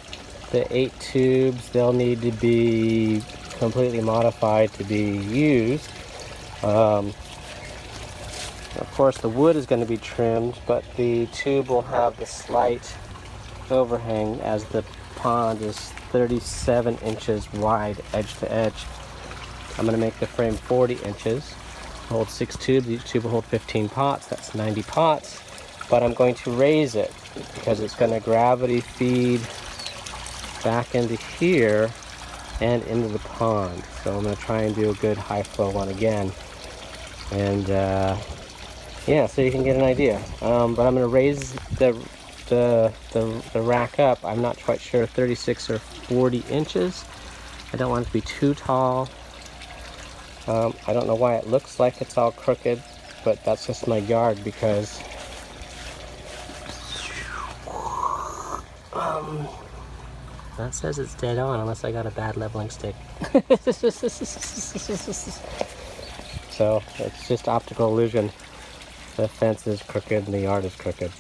8 tubes. They'll need to be completely modified to be used. Of course, the wood is going to be trimmed, but the tube will have the slight overhang as the pond is 37 inches wide edge to edge. I'm going to make the frame 40 inches. Hold 6 tubes. Each tube will hold 15 pots. That's 90 pots. But I'm going to raise it because it's going to gravity feed back into here and into the pond. So I'm going to try and do a good high flow one again. And yeah, so you can get an idea. But I'm going to raise the rack up. I'm not quite sure, 36 or 40 inches. I don't want it to be too tall. I don't know why it looks like it's all crooked, but that's just my yard because that says it's dead on unless I got a bad leveling stick. So it's just optical illusion. The fence is crooked and the yard is crooked.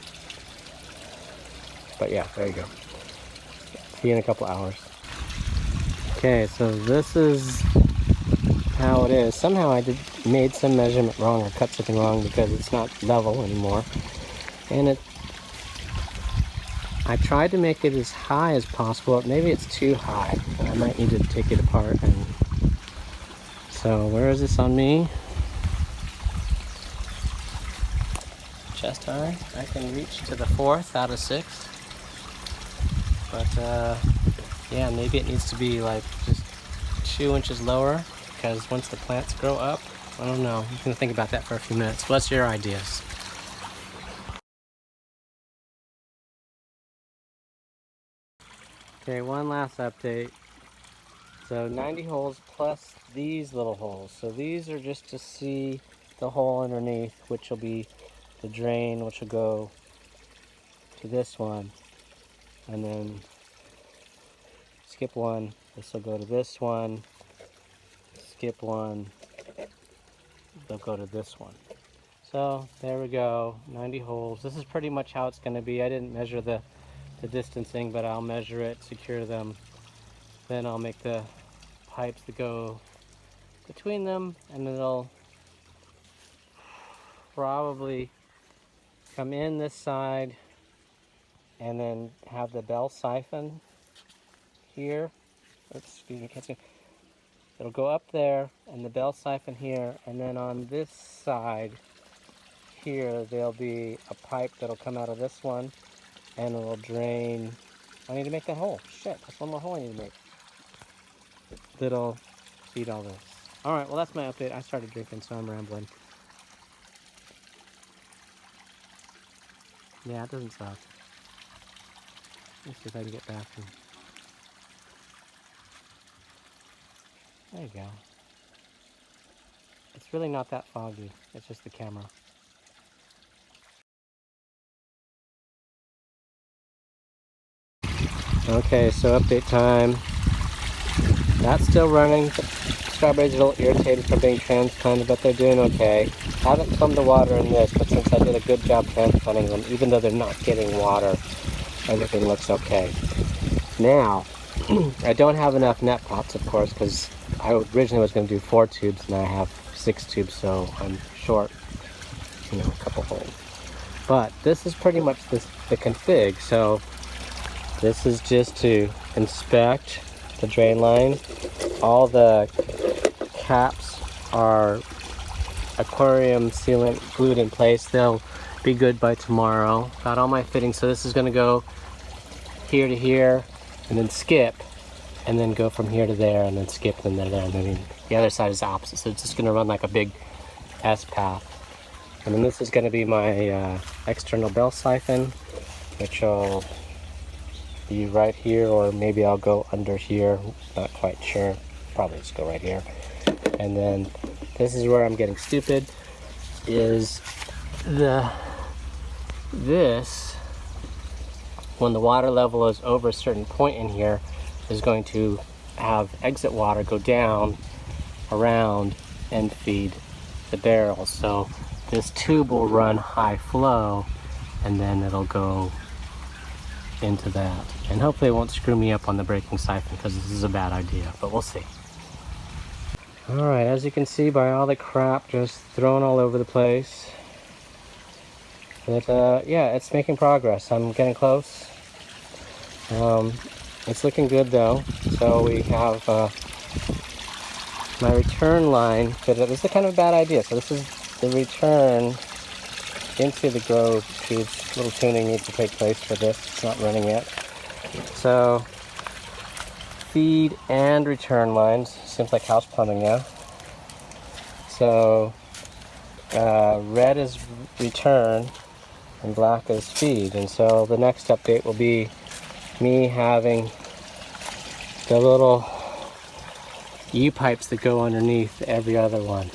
But yeah, there you go. See you in a couple hours. Okay, so this is how it is. Somehow I made some measurement wrong or cut something wrong because it's not level anymore. And I tried to make it as high as possible, but maybe it's too high. I might need to take it apart. And so where is this on me? Chest high. I can reach to the 4th out of 6. But yeah, maybe it needs to be like just 2 inches lower because once the plants grow up, I don't know. You can think about that for a few minutes. What's your ideas? Okay, one last update. So 90 holes plus these little holes. So these are just to see the hole underneath, which will be the drain, which will go to this one. And then skip one, this will go to this one. Skip one, they'll go to this one. So there we go, 90 holes. This is pretty much how it's going to be. I didn't measure the distancing, but I'll measure it, secure them. Then I'll make the pipes that go between them, and it'll probably come in this side and then have the bell siphon here. Oops, excuse me, can't see. It'll go up there and the bell siphon here, and then on this side here there'll be a pipe that'll come out of this one and it'll drain. I need to make that hole. Shit, that's one more hole I need to make. That'll feed all this. Alright, well that's my update. I started drinking, so I'm rambling. Yeah, it doesn't suck. Let's see if I can get back. There you go. It's really not that foggy. It's just the camera. Okay, so update time. That's still running. The strawberries are a little irritated from being transplanted, but they're doing okay. I haven't plumbed the water in this, but since I did a good job transplanting them, even though they're not getting water, everything looks okay. Now, I don't have enough net pots, of course, because I originally was going to do 4 tubes, and I have 6 tubes, so I'm short, a couple holes. But this is pretty much the config. So this is just to inspect the drain line. All the caps are aquarium sealant glued in place. They'll be good by tomorrow. Got all my fittings, so this is going to go here to here, and then skip, and then go from here to there, and then skip, and then there, and then the other side is the opposite. So it's just going to run like a big S path. And then this is going to be my external bell siphon, which will be right here, or maybe I'll go under here. Not quite sure. Probably just go right here. And then this is where I'm getting stupid. Is this when the water level is over a certain point in here, is going to have exit water go down around and feed the barrels. So this tube will run high flow, and then it'll go into that. And hopefully it won't screw me up on the breaking siphon, because this is a bad idea, but we'll see. Alright, as you can see by all the crap just thrown all over the place, that yeah, it's making progress. I'm getting close. It's looking good though. So we have my return line fitted. This is kind of a bad idea. So this is the return into the grow tubes. Little tuning needs to take place for this. It's not running yet. So feed and return lines. Seems like house plumbing now. So red is return and black is feed. And so the next update will be me having the little U-pipes that go underneath every other one.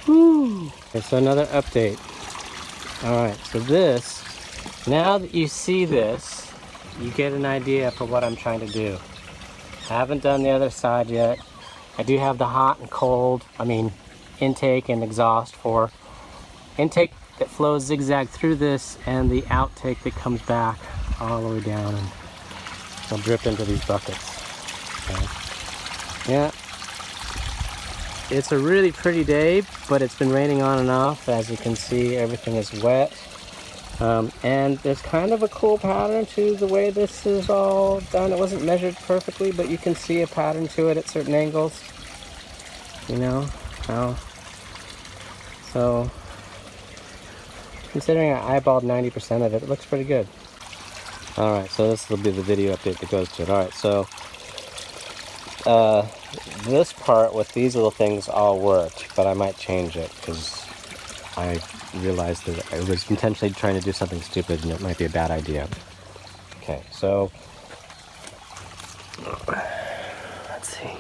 Woo! Okay, so another update. Alright, so this, now that you see this, you get an idea for what I'm trying to do. I haven't done the other side yet. I do have the hot and cold, intake and exhaust for intake that flows zigzag through this, and the outtake that comes back all the way down and will drip into these buckets. Okay. Yeah, it's a really pretty day, but it's been raining on and off. As you can see, everything is wet. And there's kind of a cool pattern to the way this is all done. It wasn't measured perfectly, but you can see a pattern to it at certain angles. You know how. So, considering I eyeballed 90% of it, it looks pretty good. Alright, so this will be the video update that goes to it. Alright, so this part with these little things all worked, but I might change it because I realized that I was intentionally trying to do something stupid and it might be a bad idea. Okay, so let's see.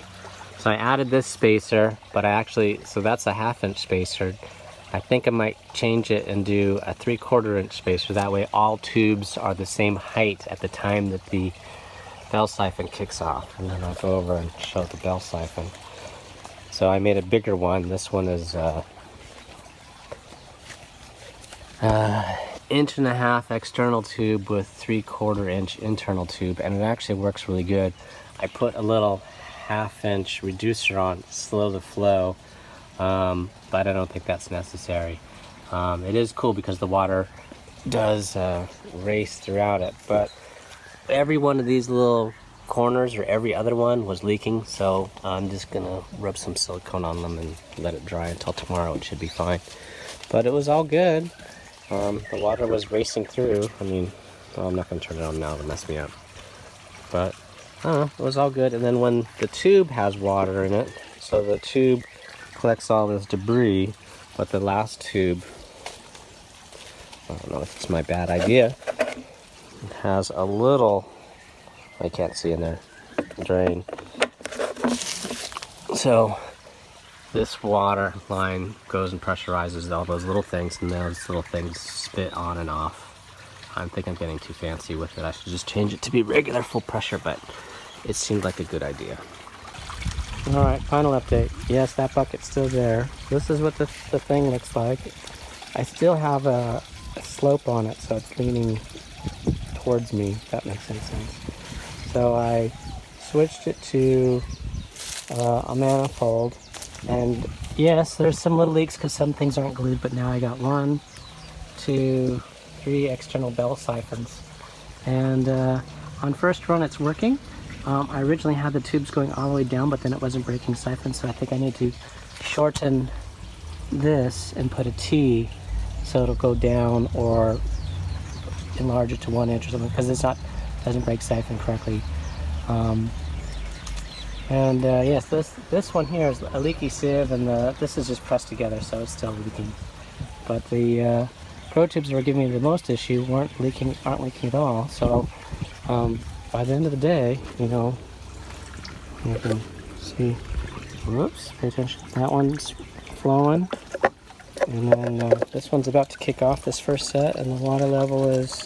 So I added this spacer, but so that's a 1/2 inch spacer. I think I might change it and do a 3/4 inch spacer. That way all tubes are the same height at the time that the bell siphon kicks off. And then I'll go over and show the bell siphon. So I made a bigger one. This one is 1.5 inch external tube with 3/4 inch internal tube, and it actually works really good. I put a little 1/2 inch reducer on to slow the flow, but I don't think that's necessary. It is cool because the water does race throughout it, but every one of these little corners, or every other one, was leaking, so I'm just gonna rub some silicone on them and let it dry until tomorrow. It should be fine. But it was all good. The water was racing through. I'm not gonna turn it on now to mess me up. But I don't know, it was all good. And then when the tube has water in it, so the tube collects all this debris, but the last tube, I don't know if it's my bad idea, it has a little, I can't see in there, drain. So this water line goes and pressurizes all those little things, and those little things spit on and off. I think I'm getting too fancy with it. I should just change it to be regular full pressure, but it seemed like a good idea. Alright, final update. Yes, that bucket's still there. This is what the thing looks like. I still have a slope on it, so it's leaning towards me, if that makes any sense. So I switched it to a manifold, and yes, there's some little leaks because some things aren't glued, but now I got 1, 2, 3 external bell siphons. And on first run it's working. I originally had the tubes going all the way down, but then it wasn't breaking siphons, so I think I need to shorten this and put a T so it'll go down, or enlarge it to 1 inch or something, because doesn't break siphon correctly. Yes, this one here is a leaky sieve, and this is just pressed together, so it's still leaking. But the grow tubes that were giving me the most issue aren't leaking at all. So by the end of the day, you can see. Whoops! Pay attention. That one's flowing, and then this one's about to kick off this first set, and the water level is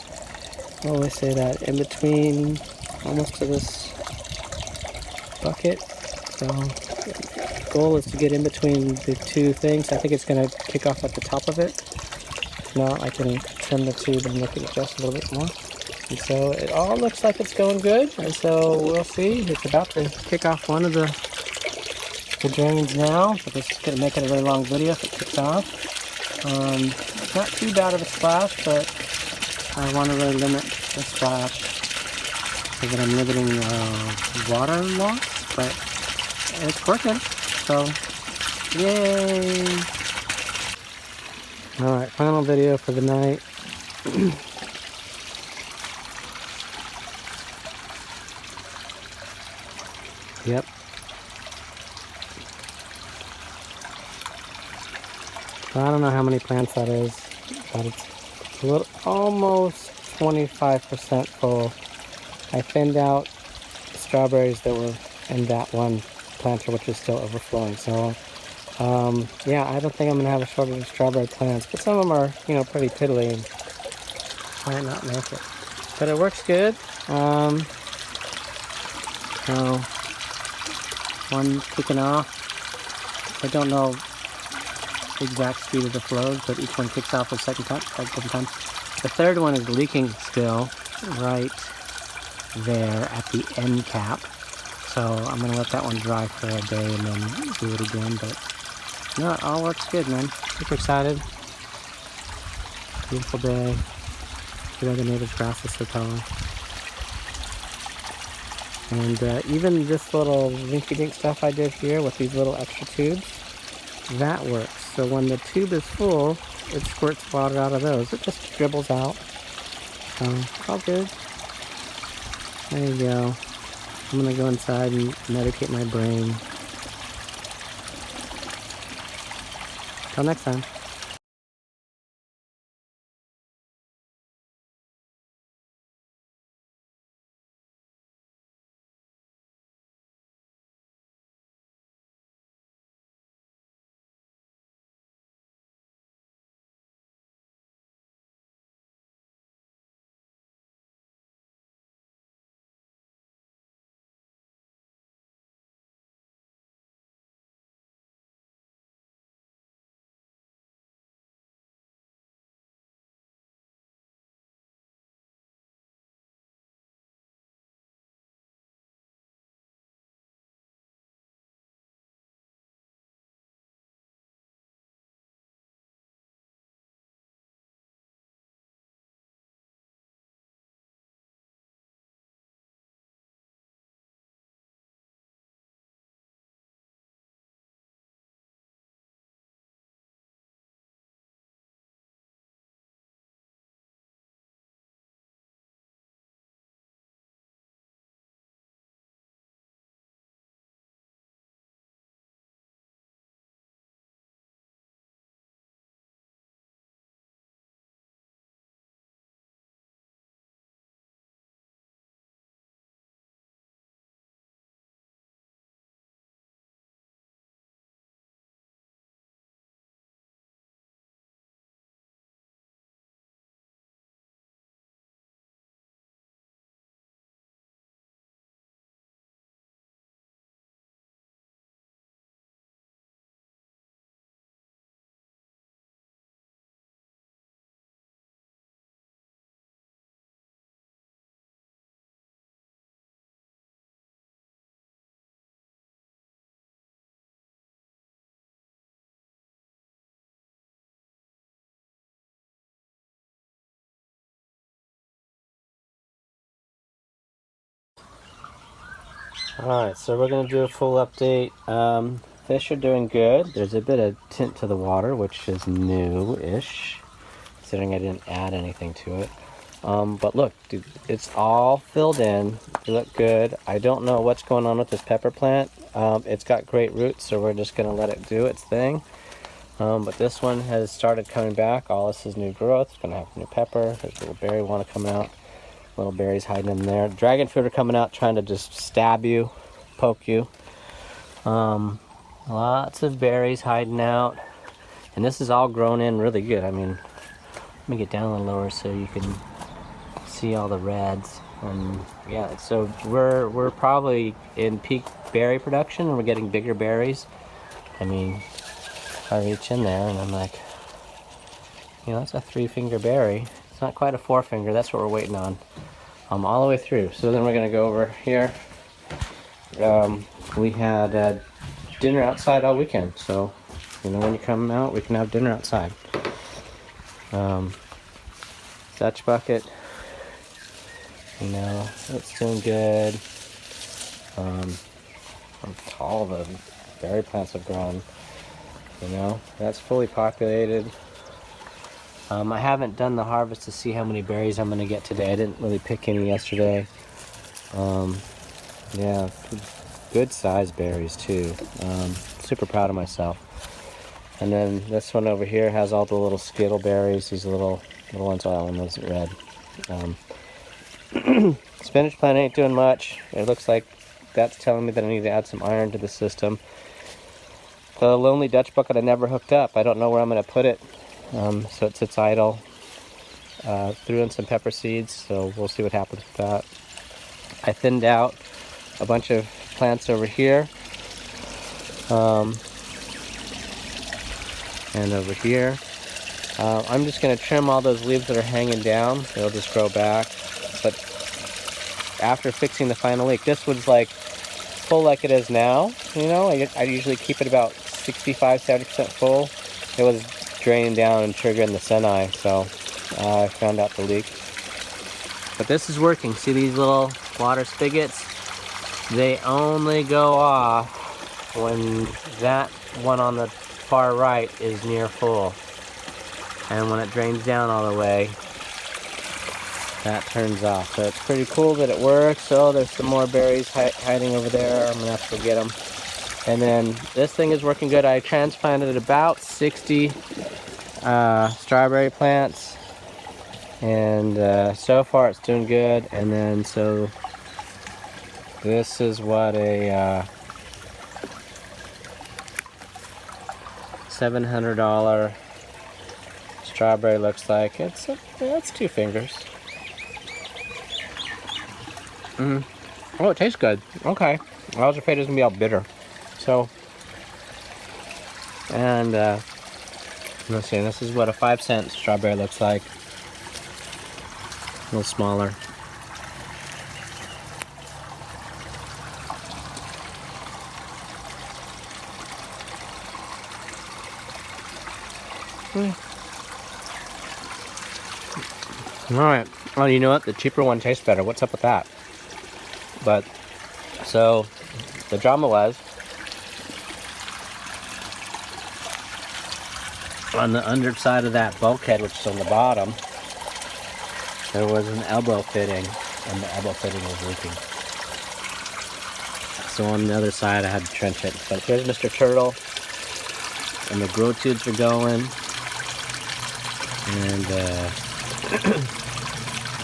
I always say that, in between, almost to this bucket. So the goal is to get in between the two things. I think it's going to kick off at the top of it. If not, I can trim the tube and make it adjust a little bit more. And so it all looks like it's going good. And so we'll see. It's about to kick off one of the drains now. But this is going to make it a really long video if it kicks off. Not too bad of a splash, but I want to really limit the splash so that I'm limiting water loss, but it's working, so yay! Alright, final video for the night. Yep. So I don't know how many plants that is, but it's a little, almost 25% full. I thinned out the strawberries that were in that one planter, which is still overflowing. So, yeah, I don't think I'm going to have a shortage of strawberry plants, but some of them are, you know, pretty piddly and might not make it. But it works good. So, one kicking off. I don't know the exact speed of the flows, but each one kicks off a second time, a couple times. The third one is leaking still, right there at the end cap. So I'm going to let that one dry for a day and then do it again. But no, it all works good, man. Super excited. Beautiful day. Too bad the native grass is so tall. And even this little rinky-dink stuff I did here with these little extra tubes, that works. So when the tube is full, it squirts water out of those. It just dribbles out. So it's all good. There you go. I'm going to go inside and medicate my brain. Till next time. Alright, so we're going to do a full update. Fish are doing good. There's a bit of tint to the water, which is new-ish, considering I didn't add anything to it. But look, dude, it's all filled in. They look good. I don't know what's going on with this pepper plant. It's got great roots, so we're just going to let it do its thing. But this one has started coming back. All this is new growth. It's going to have new pepper. There's a little berry wanna coming out. Little berries hiding in there. Dragon fruit are coming out trying to just stab you, poke you. Lots of berries hiding out. And this is all grown in really good. I mean, let me get down a little lower so you can see see all the reds. And yeah, so we're probably in peak berry production, and we're getting bigger berries. I mean, I reach in there and I'm like, you know, that's a 3-finger berry. It's not quite a 4-finger. That's what we're waiting on. All the way through. So then we're gonna go over here. We had dinner outside all weekend, so you know, when you come out, we can have dinner outside. Dutch bucket, you know, it's doing good. How tall the berry plants have grown, you know, that's fully populated. I haven't done the harvest to see how many berries I'm going to get today. I didn't really pick any yesterday. Yeah, good sized berries too. Super proud of myself. And then this one over here has all the little skittle berries. These little ones. Oh, that one wasn't red. Spinach plant ain't doing much. It looks like that's telling me that I need to add some iron to the system. The lonely Dutch bucket I never hooked up. I don't know where I'm going to put it. So it sits idle. Threw in some pepper seeds, so we'll see what happens with that. I thinned out a bunch of plants over here. And over here. I'm just going to trim all those leaves that are hanging down. They'll just grow back. But after fixing the final leak, this was like full like it is now. You know, I usually keep it about 65-70% full. It was draining down and triggering the Senai, so I found out the leak. But this is working. See these little water spigots? They only go off when that one on the far right is near full. And when it drains down all the way, that turns off. So it's pretty cool that it works. So there's some more berries hiding over there. I'm gonna have to go get them. And then this thing is working good. I transplanted about 60 strawberry plants, and so far it's doing good. And then so this is what a $700 strawberry looks like. It's 2 fingers. Oh, it tastes good. Okay, I was afraid it was gonna be all bitter. So, and let's see, this is what a 5-cent strawberry looks like. A little smaller. Alright, well, you know what? The cheaper one tastes better. What's up with that? But, so, the drama was, on the underside of that bulkhead, which is on the bottom, there was an elbow fitting, and the elbow fitting was leaking. So on the other side, I had to trench it. But here's Mr. Turtle, and the grow tubes are going, and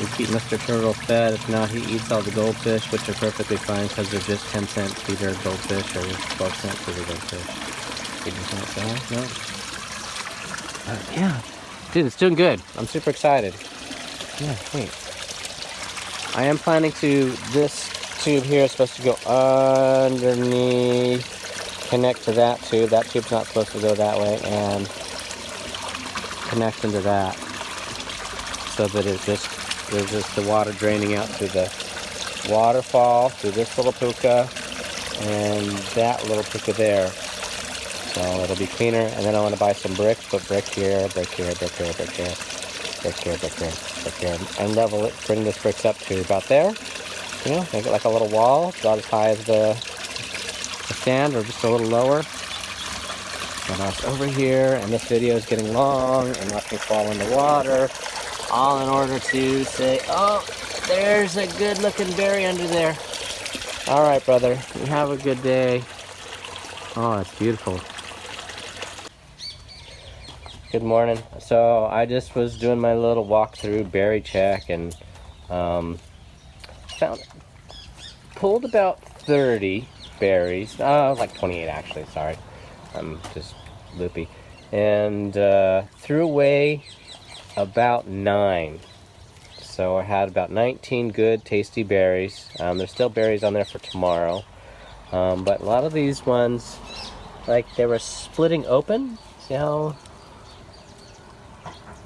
we keep Mr. Turtle fed. If not, he eats all the goldfish, which are perfectly fine because they're just 10-cent feeder goldfish or 12-cent feeder goldfish. He does not sell? No. Yeah, dude, it's doing good. I'm super excited. Yeah, wait. I am planning to, this tube here is supposed to go underneath, connect to that tube. That tube's not supposed to go that way, and connect into that so that there's just the water draining out through the waterfall, through this little puka, and that little puka there. So it'll be cleaner, and then I want to buy some bricks, put brick here, brick here, brick here, brick here, brick here, brick here, brick here, and level it, bring this bricks up to about there. You know, make it like a little wall, about as high as the stand, or just a little lower. And I was over here, and this video is getting long, and watch me fall in the water, all in order to say, oh, there's a good looking berry under there. All right, brother, you have a good day. Oh, it's beautiful. Good morning. So I just was doing my little walkthrough berry check, and pulled about 30 berries. Like 28 actually, sorry. I'm just loopy. And threw away about 9. So So I had about 19 good, tasty berries. There's still berries on there for tomorrow. But a lot of these ones, like they were splitting open. See how?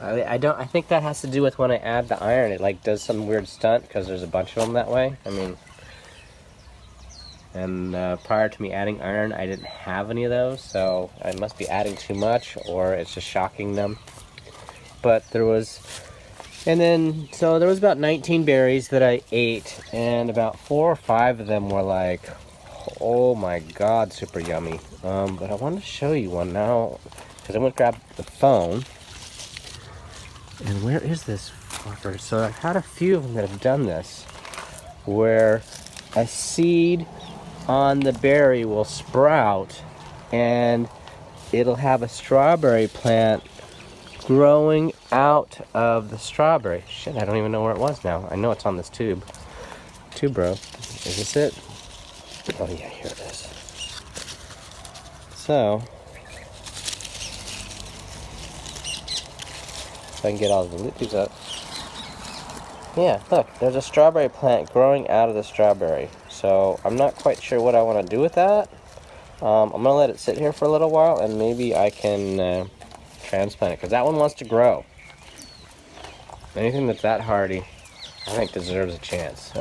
I think that has to do with when I add the iron. It like does some weird stunt because there's a bunch of them that way. I mean, and prior to me adding iron, I didn't have any of those, so I must be adding too much, or it's just shocking them. But there was, and then, so there was about 19 berries that I ate, and about 4 or 5 of them were like, oh my god, super yummy. But I wanted to show you one now, because I went to grab the phone. And where is this fucker? So I've had a few of them that have done this, where a seed on the berry will sprout and it'll have a strawberry plant growing out of the strawberry. Shit, I don't even know where it was now. I know it's on this tube. Bro. Is this it? Oh yeah, here it is. So, if I can get all the leaves up. Yeah, look, there's a strawberry plant growing out of the strawberry. So I'm not quite sure what I want to do with that. I'm going to let it sit here for a little while, and maybe I can transplant it, because that one wants to grow. Anything that's that hardy, I think deserves a chance.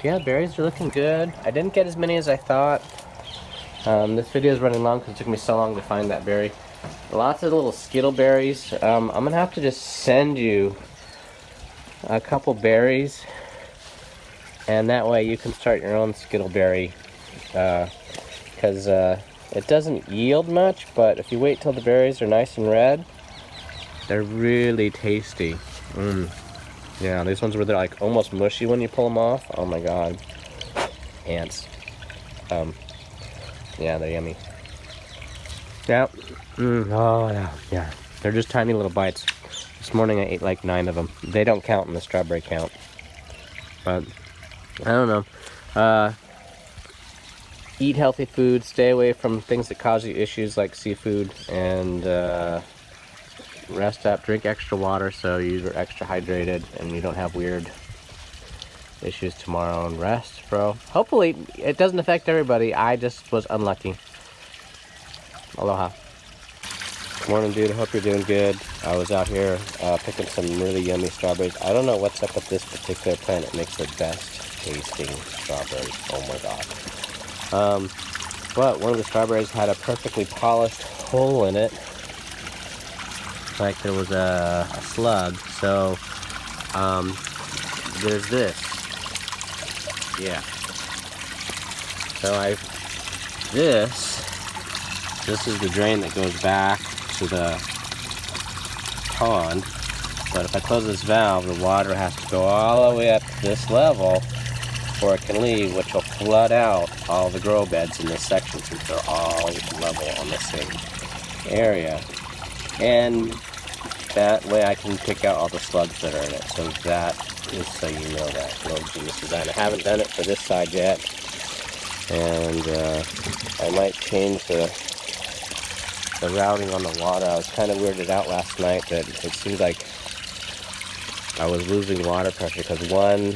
Yeah, berries are looking good. I didn't get as many as I thought. This video is running long because it took me so long to find that berry. Lots of little skittle berries. I'm going to have to just send you a couple berries, and that way you can start your own skittleberry, because it doesn't yield much, but if you wait till the berries are nice and red, they're really tasty. Yeah, these ones were they're like almost mushy when you pull them off. Oh my god. Ants. Yeah, they're yummy. Yeah. Oh yeah, yeah. They're just tiny little bites. This morning I ate like 9 of them. They don't count in the strawberry count. But I don't know. Eat healthy food. Stay away from things that cause you issues like seafood, and rest up. Drink extra water so you're extra hydrated and you don't have weird issues tomorrow. And rest, bro. Hopefully it doesn't affect everybody. I just was unlucky. Aloha. Morning, dude. I hope you're doing good. I was out here picking some really yummy strawberries. I don't know what's up with this particular plant. It makes the best tasting strawberries. Oh my god. But one of the strawberries had a perfectly polished hole in it, like there was a slug. So there's this. Yeah. So this is the drain that goes back to the pond, but if I close this valve, the water has to go all the way up to this level before it can leave, which will flood out all the grow beds in this section since they're all level on the same area. And that way I can pick out all the slugs that are in it. So that is so you know that. Little genius design. I haven't done it for this side yet, and I might change the routing on the water. I was kind of weirded out last night that it seemed like I was losing water pressure because 1/2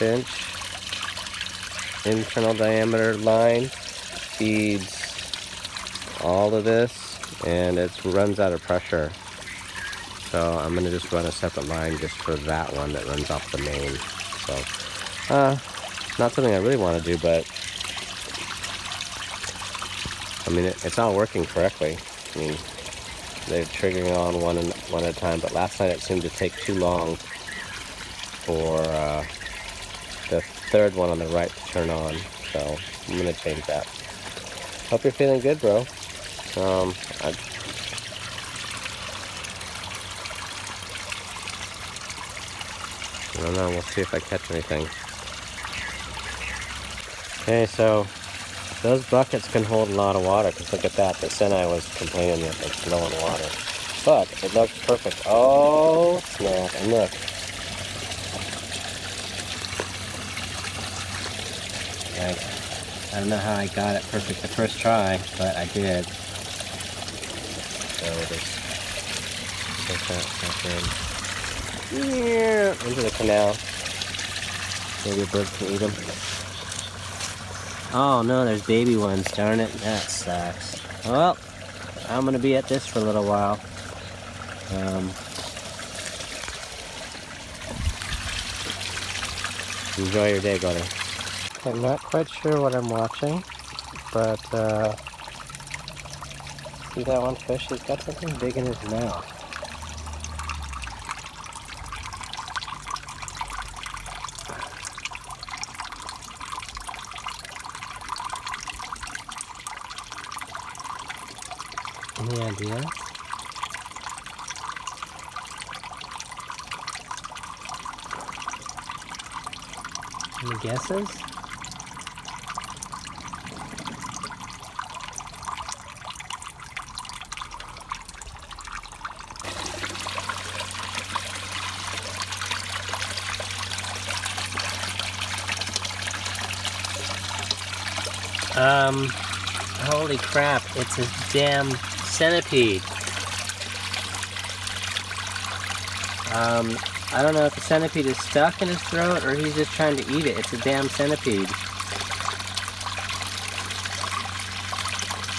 inch internal diameter line feeds all of this, and it runs out of pressure. So I'm going to just run a separate line just for that one that runs off the main. So not something I really want to do, but I mean, it's all working correctly. I mean, they're triggering on one at a time, but last night it seemed to take too long for the third one on the right to turn on. So I'm gonna change that. Hope you're feeling good, bro. I don't know. We'll see if I catch anything. Okay, so those buckets can hold a lot of water, because look at that. The Sinai was complaining that it's low in water. But it looks perfect. Oh, snap. And look. I don't know how I got it perfect the first try, but I did. So just put that back in. into the canal. Maybe a bird can eat them. Oh no, there's baby ones, darn it. That sucks. Well, I'm gonna be at this for a little while. Enjoy your day, brother. I'm not quite sure what I'm watching, but see that one fish? He's got something big in his mouth. Any idea? Any guesses? Holy crap, it's a damn centipede. I don't know if the centipede is stuck in his throat or he's just trying to eat it. It's a damn centipede.